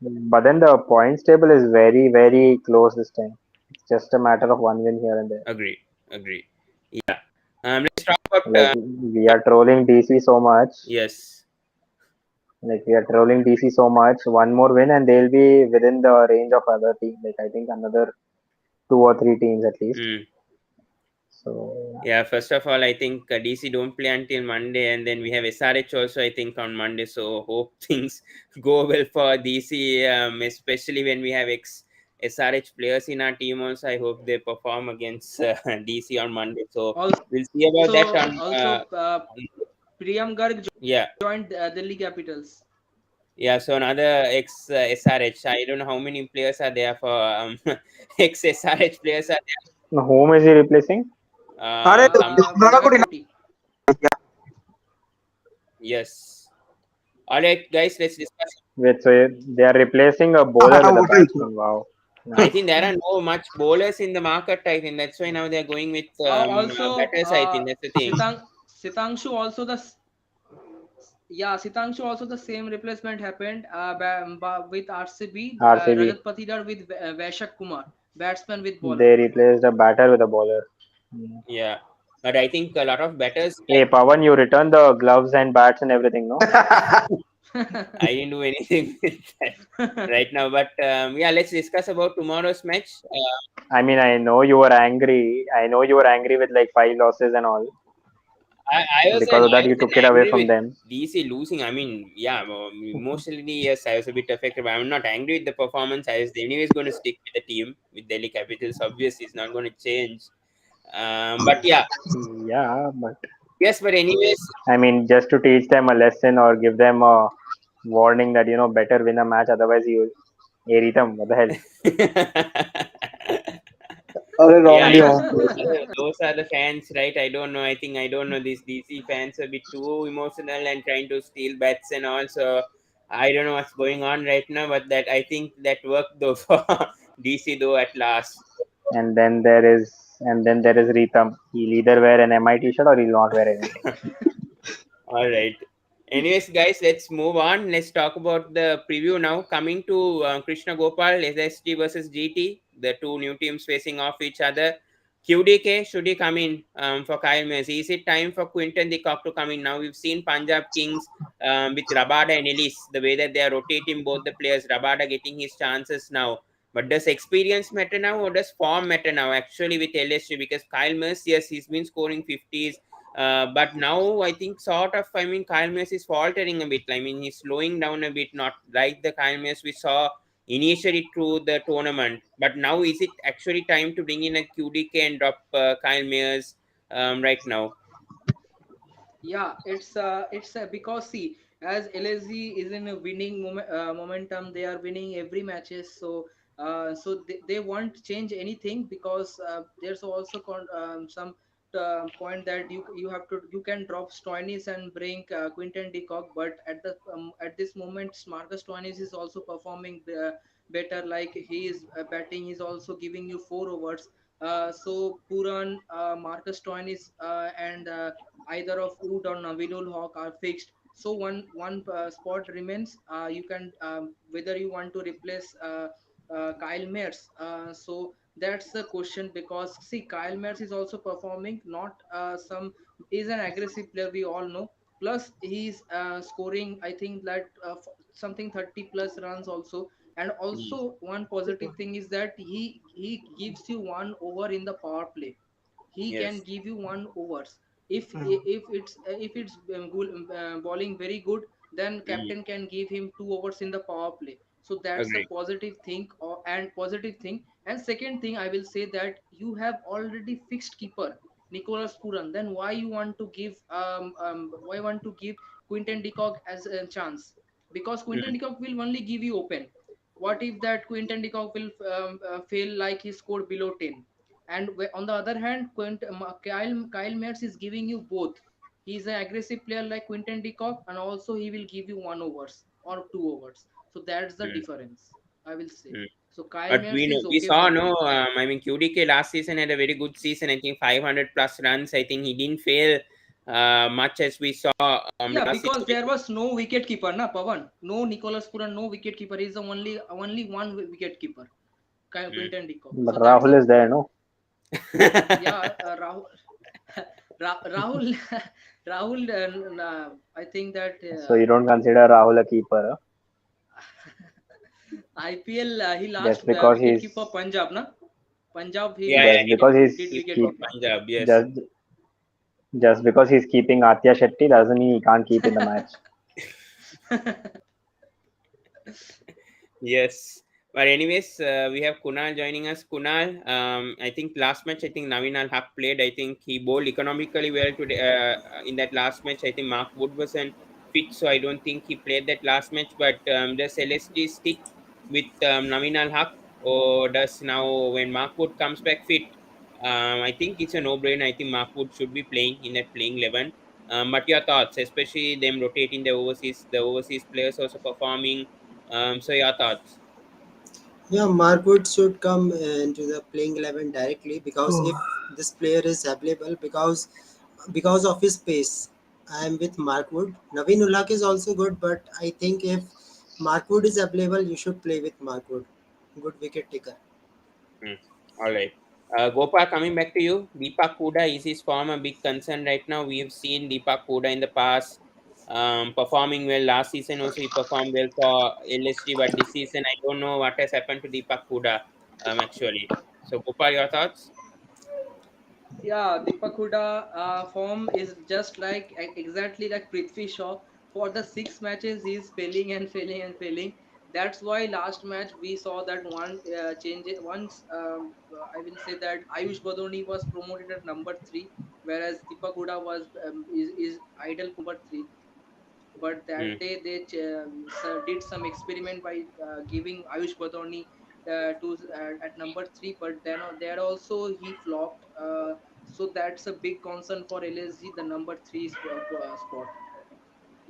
But then the points table is very, very close this time. It's just a matter of one win here and there. Agree, agree. Yeah. Let's talk about Like we are trolling DC so much. yes. Like we are trolling DC so much. One more win and they'll be within the range of other teams. Like I think another two or three teams at least. Mm. So Yeah. First of all, I think DC don't play until Monday, and then we have SRH also. I think on Monday. So hope things go well for DC, especially when we have ex SRH players in our team. Also, I hope they perform against DC on Monday. So we'll see about that on. Priyam Garg Yeah. joined Delhi Capitals. Yeah, so another ex SRH. I don't know how many players are there for ex SRH players are whom is he replacing? there. Some It's not a Jagat good enough. Koti. Yeah. yes. All right, guys, let's discuss. Wait, so they are replacing a bowler with a What else? batsman. Wow. I Nice. think there are no much bowlers in the market. I think that's why now they're going with Also, batters. I think that's the thing. Sitangshu also Sitangshu also the same replacement happened with RCB. RCB. Rajat Patidar with Vaishak Kumar, batsman with bowler. They replaced a batter with a bowler. Hmm. Yeah, but I think a lot of batters. Hey, Pawan, you returned the gloves and bats and everything, no? I didn't do anything with that right now. But yeah, let's discuss about tomorrow's match. I mean, I know you were angry. I know you were angry with like 5 losses and all. Because of I that, you wasn't took it away angry from with them. DC losing. I mean, yeah, emotionally, yes, I was a bit affected, but I'm not angry with the performance. I was anyways going to stick with the team with Delhi Capitals. Obviously, it's not going to change. But yeah, Yeah, but yes, but anyways, I mean, just to teach them a lesson or give them a warning that, better win a match. Otherwise, you, hey, Ritam, what the hell? Or yeah, wrongly on. those are the fans, right? I don't know. I think I don't know. These DC fans are a bit too emotional and trying to steal bets and all. So I don't know what's going on right now, but that I think that worked though for DC though at last. And then there is Ritam. He'll either wear an MI t-shirt or he'll not wear anything. All right. Anyways, guys, let's move on. Let's talk about the preview now. Coming to Krishna Gopal, SSG versus GT, the two new teams facing off each other. QDK, should he come in for Kyle Mills? Is it time for Quinton de Kock to come in now? We've seen Punjab Kings with Rabada and Ellis, the way that they are rotating both the players. Rabada getting his chances now. But does experience matter now or does form matter now actually with LSG? Because Kyle Mills, yes, he's been scoring 50s. But now I think sort of, I mean, Kyle Mayers is faltering a bit. I mean, he's slowing down a bit, not like the Kyle Mayers we saw initially through the tournament. But now is it actually time to bring in a QDK and drop Kyle Mayers right now? Yeah, it's because see, as LSG is in a winning momentum, they are winning every matches. So they won't change anything because there's also some point that you can drop Stoinis and bring Quinton de Kock, but at this moment, Marcus Stoinis is also performing better. Like he is batting, he's also giving you 4 overs. So Puran, Marcus Stoinis, and either of Wood or Navinul Hawk are fixed. So one spot remains. You can whether you want to replace Kyle Mayers. So that's the question because see, Kyle Mayers is also performing. Not some is an aggressive player. We all know. Plus he's scoring. I think that something 30 plus runs also. And Mm. also one positive thing is that he gives you 1 over in the power play. He can Yes. give you 1 overs. if Mm. if it's bowling very good, then Mm. captain can give him 2 overs in the power play. So that's a Agree. positive thing, and positive thing. And second thing, I will say that you have already fixed keeper Nicholas Puran. Then why want to give Quinton de Kock as a chance? Because Quinton Mm. de Kock will only give you open. What if that Quinton de Kock will fail like he scored below 10? And on the other hand, Kyle Mayers is giving you both. He's an aggressive player like Quinton de Kock, and also he will give you 1 overs or 2 overs. So that's the Mm. difference, I will say. Mm. So Kyle But we Mayers know is we okay saw for no. me. I mean, QDK last season had a very good season. I think 500 plus runs. I think he didn't fail much as we saw Yeah, last because season. there was no wicket keeper, na Pavan. No Nicholas Puran, no wicket keeper. He's the only one wicket keeper, Mm. Quinton de Kock. But So that's Rahul the is there, no? yeah. Rahul, Rahul, Rahul. I think that. So you don't consider Rahul a keeper, huh? IPL, he last Just because wicket keeper he's Punjab, na? Punjab, he Yeah, last yeah, just he did because did he's wicket keep keeper. Punjab. Yes. just just because he's keeping Atya Shetty doesn't mean he can't keep in the match. Yes. But anyways, we have Kunal joining us. Kunal, I think last match, I think Navin Al Haq played. I think he bowled economically well today. In that last match, I think Mark Wood wasn't fit, so I don't think he played that last match. But does LSG stick with Navin Al Haq, or does now when Mark Wood comes back fit? I think it's a no-brainer. I think Mark Wood should be playing in that playing 11. But your thoughts, especially them rotating the overseas players also performing. So your thoughts? Yeah, Markwood should come into the playing 11 directly because if Oh. this player is available, because of his pace, I am with Markwood. Naveen Ulhaq is also good, but I think if Markwood is available, you should play with Markwood. Good wicket taker. Hmm. All right. Gopal, coming back to you, Deepak Huda, is his form a big concern right now? We have seen Deepak Huda in the past performing well. Last season also he performed well for LSG, but this season I don't know what has happened to Deepak Huda actually. So Gopal, your thoughts? Yeah, Deepak Huda form is just like exactly like Prithvi Shaw. For the 6 matches, he is failing and failing and failing. That's why last match we saw that one change. Once I will say that Ayush Badoni was promoted at number 3, whereas Deepak Huda is idle number 3. But Hmm. that day they did some experiment by giving Ayush Badoni to at number 3, but then there also he flopped. So that's a big concern for LSG, the number 3 spot.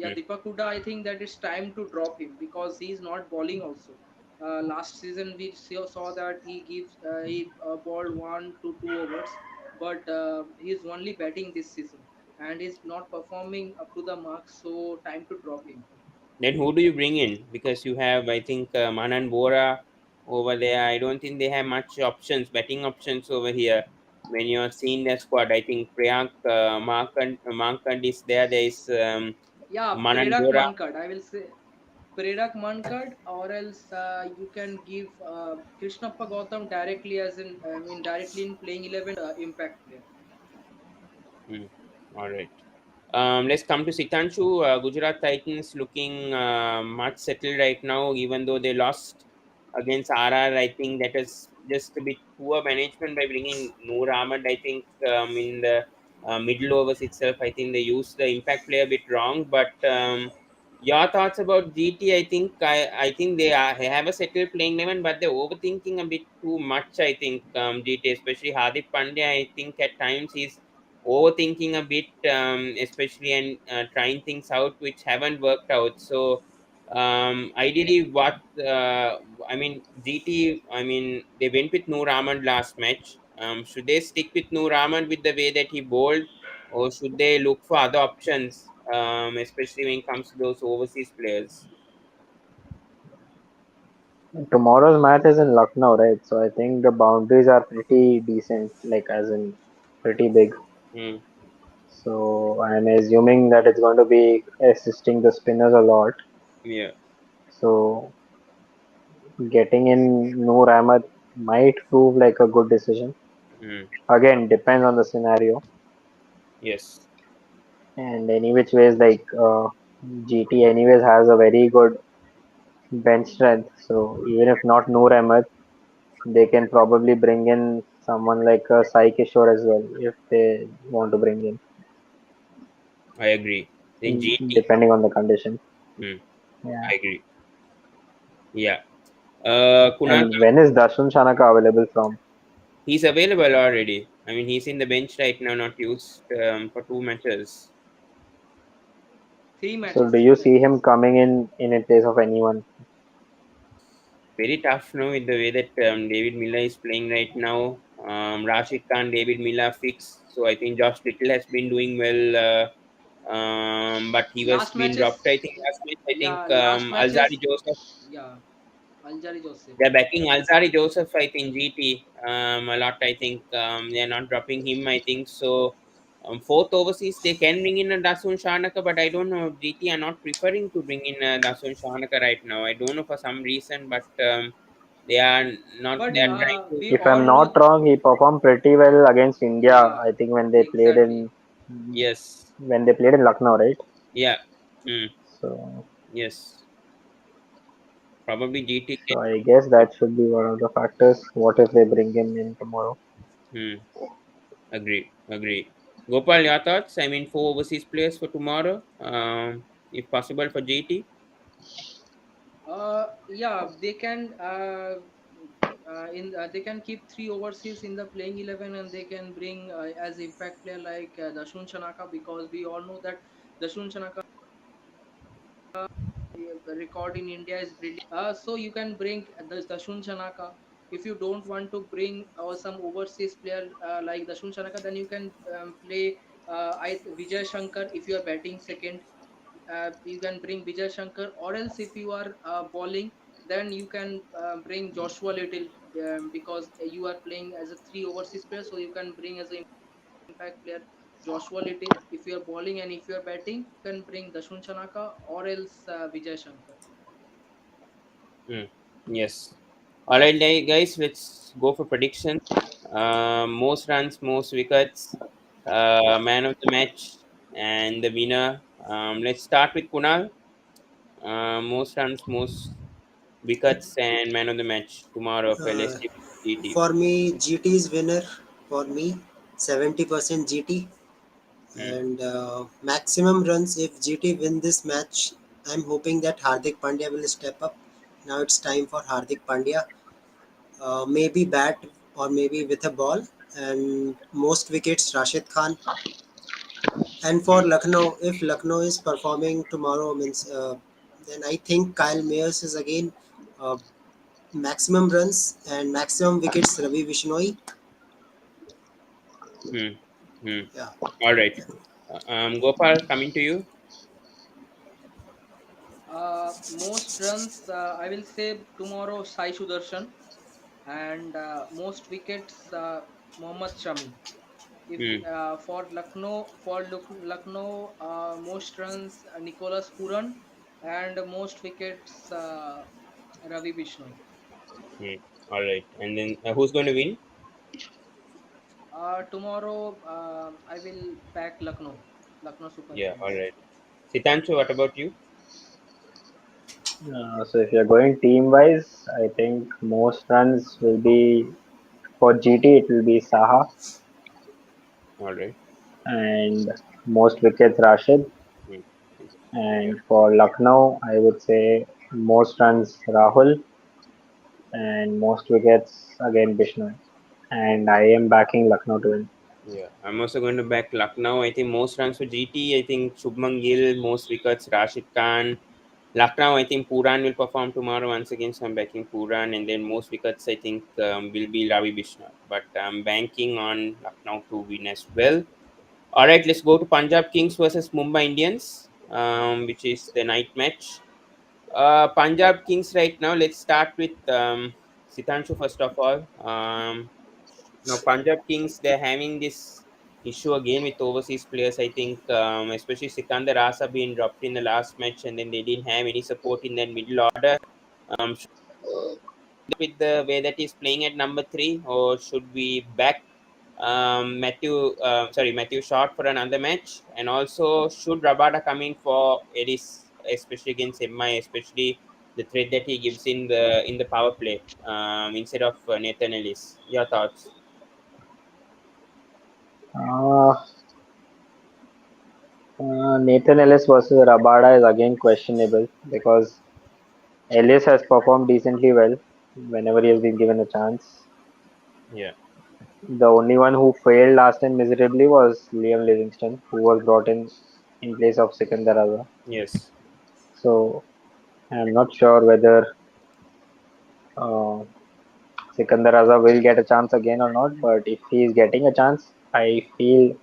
Yeah, Hmm. Deepak Huda, I think that it's time to drop him because he's not bowling also. Last season we saw that he bowled 1 to 2 overs, but he's only batting this season and he's not performing up to the mark. So time to drop him. Then who do you bring in? Because you have, I think, Manan Bora over there. I don't think they have much options, betting options over here. When you're seeing the squad, I think Priyank Mankand is there. There is Yeah, Manan Prerak Bora. Mankad. I will say Prerak Mankad, or else you can give Krishnappa Gautam directly as in directly in playing 11 impact player. Hmm. All right. Let's come to Sitanshu. Gujarat Titans looking much settled right now, even though they lost against RR. I think that is just a bit poor management by bringing Noor Ahmad. I think in the middle overs itself, I think they used the impact play a bit wrong. But your thoughts about GT? I think they have a settled playing eleven, but they're overthinking a bit too much. I think GT, especially Hardik Pandya. I think at times he's overthinking a bit, especially and trying things out which haven't worked out. So ideally, I mean, GT. I mean, they went with Noor Ahmad last match. Should they stick with Noor Ahmad with the way that he bowled, or should they look for other options, especially when it comes to those overseas players? Tomorrow's match is in Lucknow, right? So I think the boundaries are pretty decent, like as in pretty big. Hmm. So I'm assuming that it's going to be assisting the spinners a lot. Yeah. So getting in Noor Ahmed might prove like a good decision. Hmm. Again, depends on the scenario. Yes. And any which ways, like GT anyways has a very good bench strength. So even if not Noor Ahmed, they can probably bring in someone like Sai Kishore as well if they want to bring I agree. Then in, GT. depending on the condition. Hmm. Yeah. I agree. Yeah. Kunal. And when is Darshan Shanaka available from? He's available already. I mean, he's in the bench right now, not used for 2 matches. Three So matches, do three you see matches. him coming in place of anyone? Very tough now with the way that David Miller is playing right now. Rashid Khan, David Miller fixed. So I think Josh Little has been doing well, but he was Last being dropped. I matches, think last match. I think yeah, last Alzari matches, Joseph. yeah, Aljari Joseph. They're backing Alzari Joseph, I think, GT a lot. I think they're not dropping him, I think. So, fourth overseas, they can bring in a Dasun Shanaka, but I don't know if GT are not preferring to bring in a Dasun Shanaka right now. I don't know for some reason, but they are not, they But are trying to. we If all I'm know, not wrong, he performed pretty well against India. yeah, I think exactly. Yes. when they played in Lucknow, right? Yeah. Hmm. So Yes. Probably GT can. so I guess that should be one of the factors. What if they bring him in tomorrow? Hmm. Agree. Agree. Gopal, your thoughts? I mean, four overseas players for tomorrow, if possible for GT. Yeah, they can they can keep three overseas in the playing 11, and they can bring as impact player like Dashun Chanaka, because we all know that Dashun Chanaka record in India is brilliant. So you can bring the Dashun Chanaka. If you don't want to bring some overseas player like Dashun Chanaka, then you can play Vijay Shankar if you are batting second. You can bring Vijay Shankar, or else if you are bowling, then you can bring Joshua Little, because you are playing as a three overseas player, so you can bring as an impact player Joshua Little. If you are bowling and if you are batting, you can bring Dashun Chanaka or else Vijay Shankar. Hmm. Yes. All right, guys. Let's go for predictions. Most runs, most wickets, man of the match, and the winner. Let's start with Kunal. Most runs, most wickets, and man of the match tomorrow for Uh, LSG GT. for me, GT is winner. For me, 70% GT Hmm. and maximum runs. If GT win this match, I'm hoping that Hardik Pandya will step up. Now it's time for Hardik Pandya. Maybe bat or maybe with a ball. And most wickets Rashid Khan. And for Hmm. Lucknow, if Lucknow is performing tomorrow, means then I think Kyle Mayers is again uh, maximum runs and maximum wickets Ravi Vishnoi. Hmm. Hmm. Yeah. All right. Gopal, coming to you. Most runs, I will say tomorrow Sai Sudarshan, and most wickets Mohammad Shami. If Hmm. for Lucknow, most runs Nicholas Puran, and most wickets Ravi Bishnoi. Hmm. All right. And then who's going to win? Tomorrow, I will back Lucknow Super Yeah, all Kings. right. Sitancho, what about you? So if you're going team wise, I think most runs will be for GT. It will be Saha, All right. and most wickets Rashid. Hmm. Yeah. And for Lucknow, I would say most runs Rahul, and most wickets again Bishnoi. And I am backing Lucknow to win. Yeah, I'm also going to back Lucknow. I think most runs for GT. I think Shubman Gill, most wickets, Rashid Khan. Lucknow, I think Puran will perform tomorrow once again. So I'm backing Puran, and then most wickets I think will be Ravi Bishnoi. But I'm banking on Lucknow to win as well. All right, let's go to Punjab Kings versus Mumbai Indians, which is the night match. Punjab Kings right now. Let's start with Sitanshu first of all. Now Punjab Kings, they're having this issue again with overseas players. I think especially Sikandar Asa being dropped in the last match, and then they didn't have any support in that middle order. Should with the way that he's playing at number three, or should we back Matthew Short for another match? And also, should Rabada come in for Eris, especially against MI, especially the threat that he gives in the power play instead of Nathan Ellis? Your thoughts? Uh, Nathan Ellis versus Rabada is again questionable because Ellis has performed decently well whenever he has been given a chance. Yeah. The only one who failed last time miserably was Liam Livingston, who was brought in place of Sikandar Azar. Yes. So I'm not sure whether uh, Sikandar Azar will get a chance again or not. But if he is getting a chance, I feel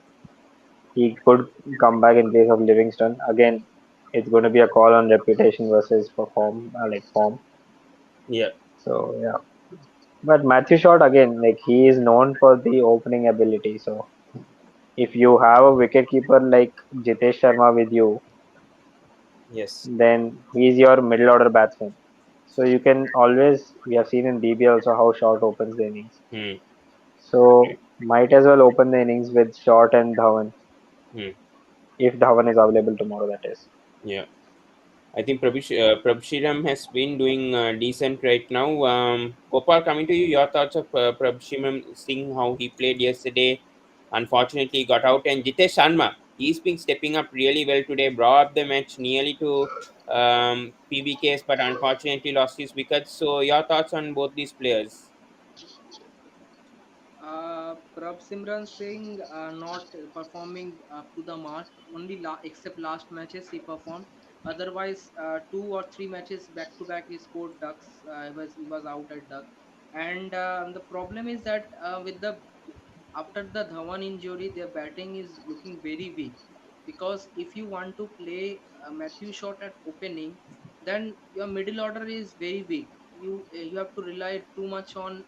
he could come back in place of Livingston. Again, it's going to be a call on reputation versus perform like form. Yeah. So yeah. But Matthew Short again, like he is known for the opening ability. So if you have a wicketkeeper like Jitesh Sharma with you, Yes. then he's your middle order batsman. So you can always, we have seen in DB also how Short opens the innings. Hmm. So might as well open the innings with Short and Dhawan Hmm. if Dhawan is available tomorrow. That is. Yeah. I think Prabhshiram has been doing decent right now. Gopal, coming to you, your thoughts of Prabhshiram, seeing how he played yesterday. Unfortunately, he got out. And Jitesh Sharma, he's been stepping up really well today, brought up the match nearly to PBKS, but unfortunately lost his wickets. So, your thoughts on both these players? Prab Simran Singh not performing up to the mark. Only except last matches he performed. Otherwise, 2 or 3 matches back to back he scored ducks. He was out at duck, and the problem is that with the after the Dhawan injury, their batting is looking very weak. Because if you want to play Matthew Short at opening, then your middle order is very weak. You have to rely too much on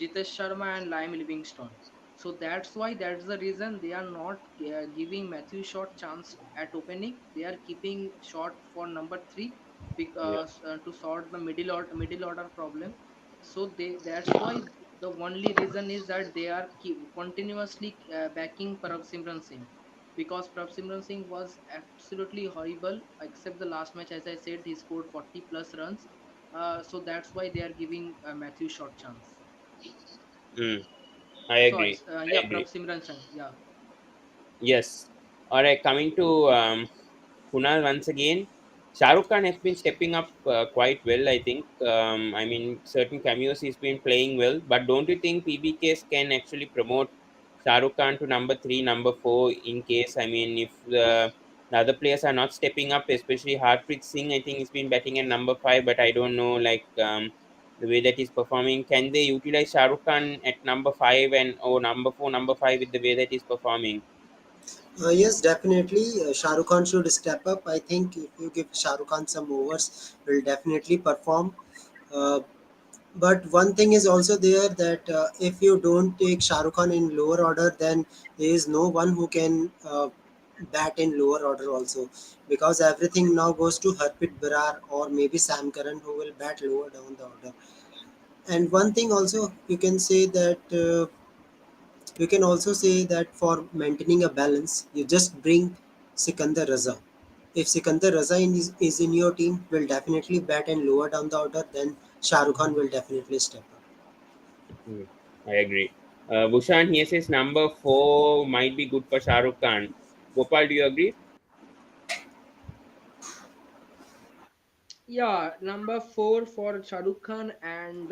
Jitesh Sharma and Lime Livingstone. So that's the reason they are not giving Matthew Short chance at opening. They are keeping Short for number three Yeah. because to sort the middle order problem. So that's why the only reason is that they are continuously backing Prav Simran Singh, because Prav Simran Singh was absolutely horrible except the last match. As I said, he scored 40 plus runs. So that's why they are giving Matthew short chance. Mm, I Sorry, agree. yeah, I Prav agree. Simran Singh, yeah. Yes. All right. Coming to Kunal once again. Shah Rukh Khan has been stepping up quite well, I think. I mean, certain cameos he's been playing well, but don't you think PBKs can actually promote Shah Rukh Khan to number three, number four in case, I mean, if the other players are not stepping up, especially Harpreet Singh, I think he's been batting at number five, but I don't know, like, the way that he's performing. Can they utilize Shah Rukh Khan at number five and or number four, number five with the way that he's performing? Yes, definitely. Shah Rukh Khan should step up. I think if you give Shah Rukh Khan some overs, will definitely perform. Uh, but one thing is also there that if you don't take Shah Rukh Khan in lower order, then there is no one who can bat in lower order also, because everything now goes to Harpreet Brar or maybe Sam Curran who will bat lower down the order. And one thing also you can say that You can also say that for maintaining a balance, you just bring Sikandar Raza. If Sikandar Raza is in your team, will definitely bat and lower down the order, then Shah Rukh Khan will definitely step up. Hmm, I agree. Bushan, he says number 4 might be good for Shah Rukh Khan. Gopal, do you agree? Yeah, number four for Shahrukh Khan, and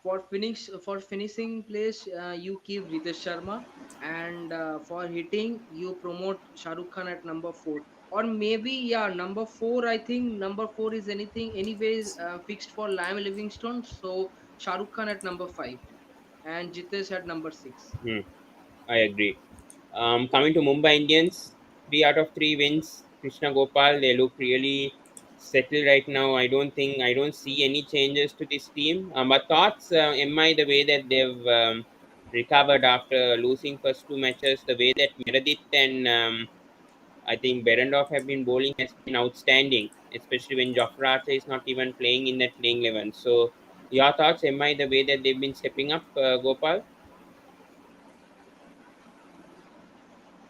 for finishing place you keep Ritesh Sharma, and for hitting you promote Shahrukh Khan at number four, or maybe yeah, number four. I think number four is anything anyways fixed for Liam Livingstone. So Shahrukh Khan at number five and Jitesh at number six. Hmm, I agree. Coming to Mumbai Indians, 3 out of 3 wins. Krishna Gopal, they look really settled right now. I don't see any changes to this team. But thoughts, MI, the way that they've recovered after losing first 2 matches, the way that Meredith and I think Berendorf have been bowling has been outstanding, especially when Jofra Archer is not even playing in that playing 11. So, your thoughts, MI, the way that they've been stepping up, Gopal?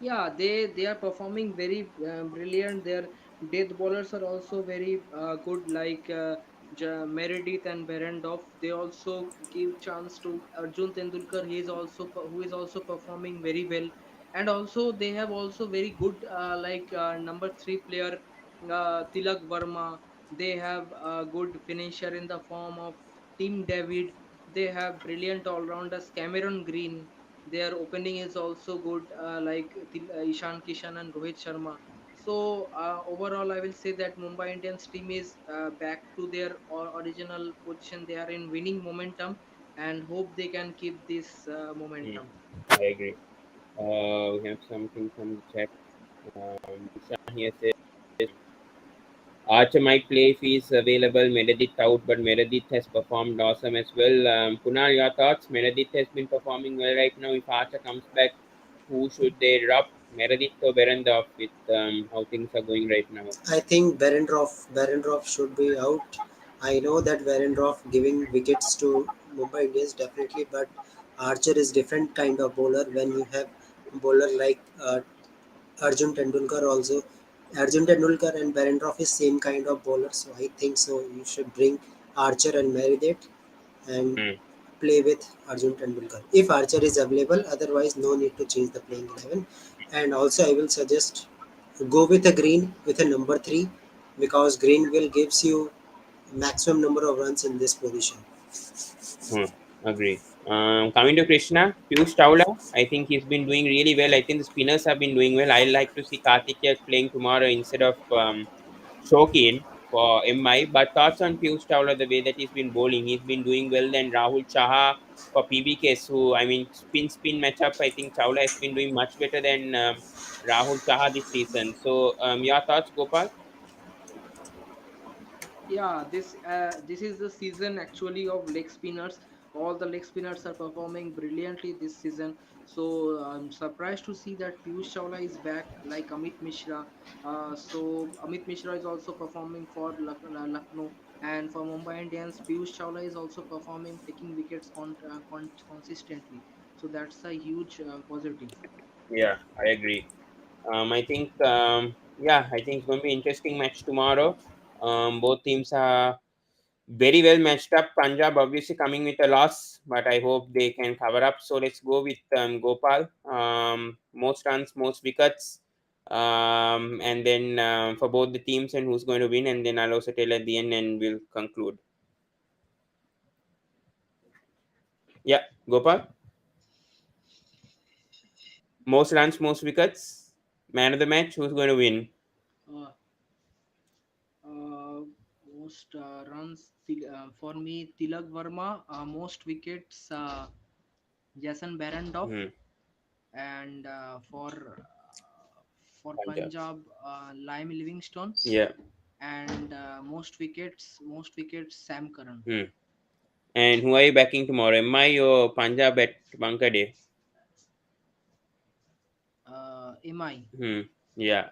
Yeah, they are performing very brilliant. Their death bowlers are also very good, like Meredith and Berendorf. They also give chance to Arjun Tendulkar. He is also who is also performing very well, and also they have also very good like number three player Tilak Verma. They have a good finisher in the form of Tim David. They have brilliant all rounders Cameron Green. Their opening is also good, like Ishan Kishan and Rohit Sharma. So overall, I will say that Mumbai Indians team is back to their original position. They are in winning momentum, and hope they can keep this Hmm, momentum. I agree. We have something from the chat. Bushan here says Archer might play if he's available. Meredith out, but Meredith has performed awesome as well. Kunal, your thoughts? Meredith has been performing well right now. If Archer comes back, who should they drop? Meredith or Berendorf with how things are going right now? I think Berendorf should be out. I know that Berendorf giving wickets to Mumbai Indians definitely, but Archer is different kind of bowler. When you have bowler like Arjun Tendulkar also, Arjun Tendulkar and Berendorf is same kind of bowler. So I think so. You should bring Archer and Meredith and Hmm. play with Arjun Tendulkar. If Archer is available, otherwise no need to change the playing 11. And also I will suggest go with a green with a number 3 because green will gives you maximum number of runs in this position. Hmm, agree. Coming to Krishna, Piyush Chawla, I think he's been doing really well. I think the spinners have been doing well. I like to see Karthikeya playing tomorrow instead of Shokin for MI. But thoughts on Piyush Chawla, the way that he's been bowling, he's been doing well. Then Rahul Chaha for PBKS, who I mean spin matchup. I think Chawla has been doing much better than Rahul Chaha this season. So your thoughts, Gopal? Yeah, this is the season actually of leg spinners. All the leg spinners are performing brilliantly this season. So I'm surprised to see that Piyush Chawla is back, like Amit Mishra. So Amit Mishra is also performing for Lucknow, and for Mumbai Indians, Piyush Chawla is also performing, taking wickets consistently. So that's a huge positive. Yeah, I agree. I think, yeah, I think it's going to be an interesting match tomorrow. Both teams are very well matched up. Punjab obviously coming with a loss, but I hope they can cover up. So let's go with Gopal. Most runs, most wickets, and then for both the teams and who's going to win, and then I'll also tell at the end, and we'll conclude. Yeah, Gopal. Most runs, most wickets. Man of the match. Who's going to win? Uh, uh, Most runs for me, Tilak Verma. Most wickets, Jason Berendorf. Hmm. And for Punjab. Punjab, Lime Livingstone. Yeah. And most wickets, Sam Curran. Hmm. And who are you backing tomorrow? Am I or Punjab at Bunker Day? MI. Hmm. Yeah.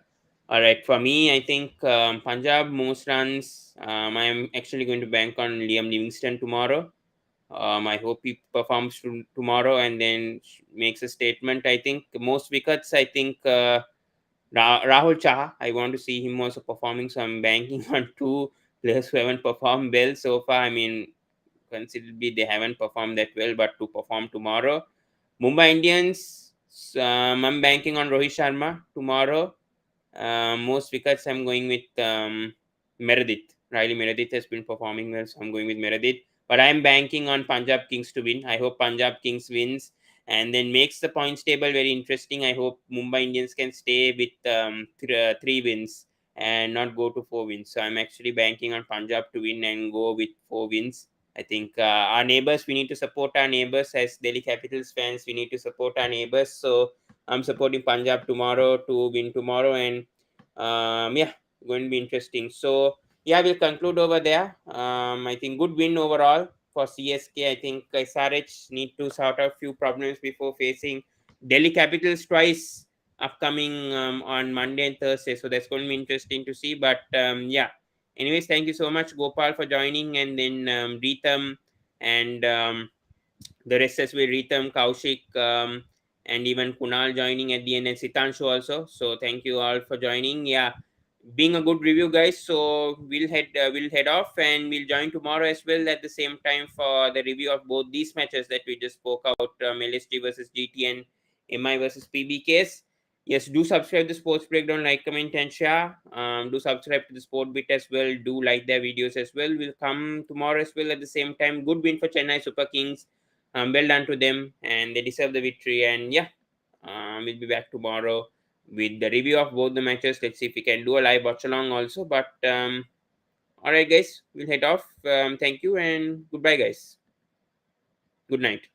All right. For me, I think Punjab most runs. I'm actually going to bank on Liam Livingston tomorrow. I hope he performs tomorrow and then makes a statement. I think most wickets, I think Rahul Chaha, I want to see him also performing. So I'm banking on two players who haven't performed well so far. I mean, considerably they haven't performed that well, but to perform tomorrow. Mumbai Indians, I'm banking on Rohit Sharma tomorrow. Most wickets I'm going with Meredith. Riley Meredith has been performing well, so I'm going with Meredith. But I'm banking on Punjab Kings to win. I hope Punjab Kings wins and then makes the points table very interesting. I hope Mumbai Indians can stay with three wins and not go to 4 wins. So I'm actually banking on Punjab to win and go with 4 wins. I think our neighbors, we need to support our neighbors as Delhi Capitals fans. We need to support our neighbors. So I'm supporting Punjab tomorrow to win tomorrow, and yeah, going to be interesting. So yeah, we'll conclude over there. I think good win overall for CSK. I think SRH need to sort out few problems before facing Delhi Capitals twice upcoming on Monday and Thursday. So that's going to be interesting to see. But yeah, anyways, thank you so much, Gopal, for joining, and then Ritham and the rest as well, Ritham, Kaushik, and even Kunal joining at the end, and Sitanshu also. So thank you all for joining. Yeah, being a good review, guys. So we'll head off, and we'll join tomorrow as well at the same time for the review of both these matches that we just spoke out, LSG versus GT and MI versus PBKS. Yes, do subscribe to Sports Breakdown, like, comment, and share. Do subscribe to the Sport Bit as well. Do like their videos as well. We'll come tomorrow as well at the same time. Good win for Chennai Super Kings. Well done to them, and they deserve the victory. And yeah, we'll be back tomorrow with the review of both the matches. Let's see if we can do a live watch along also. But all right, guys, we'll head off. Thank you and goodbye, guys. Good night.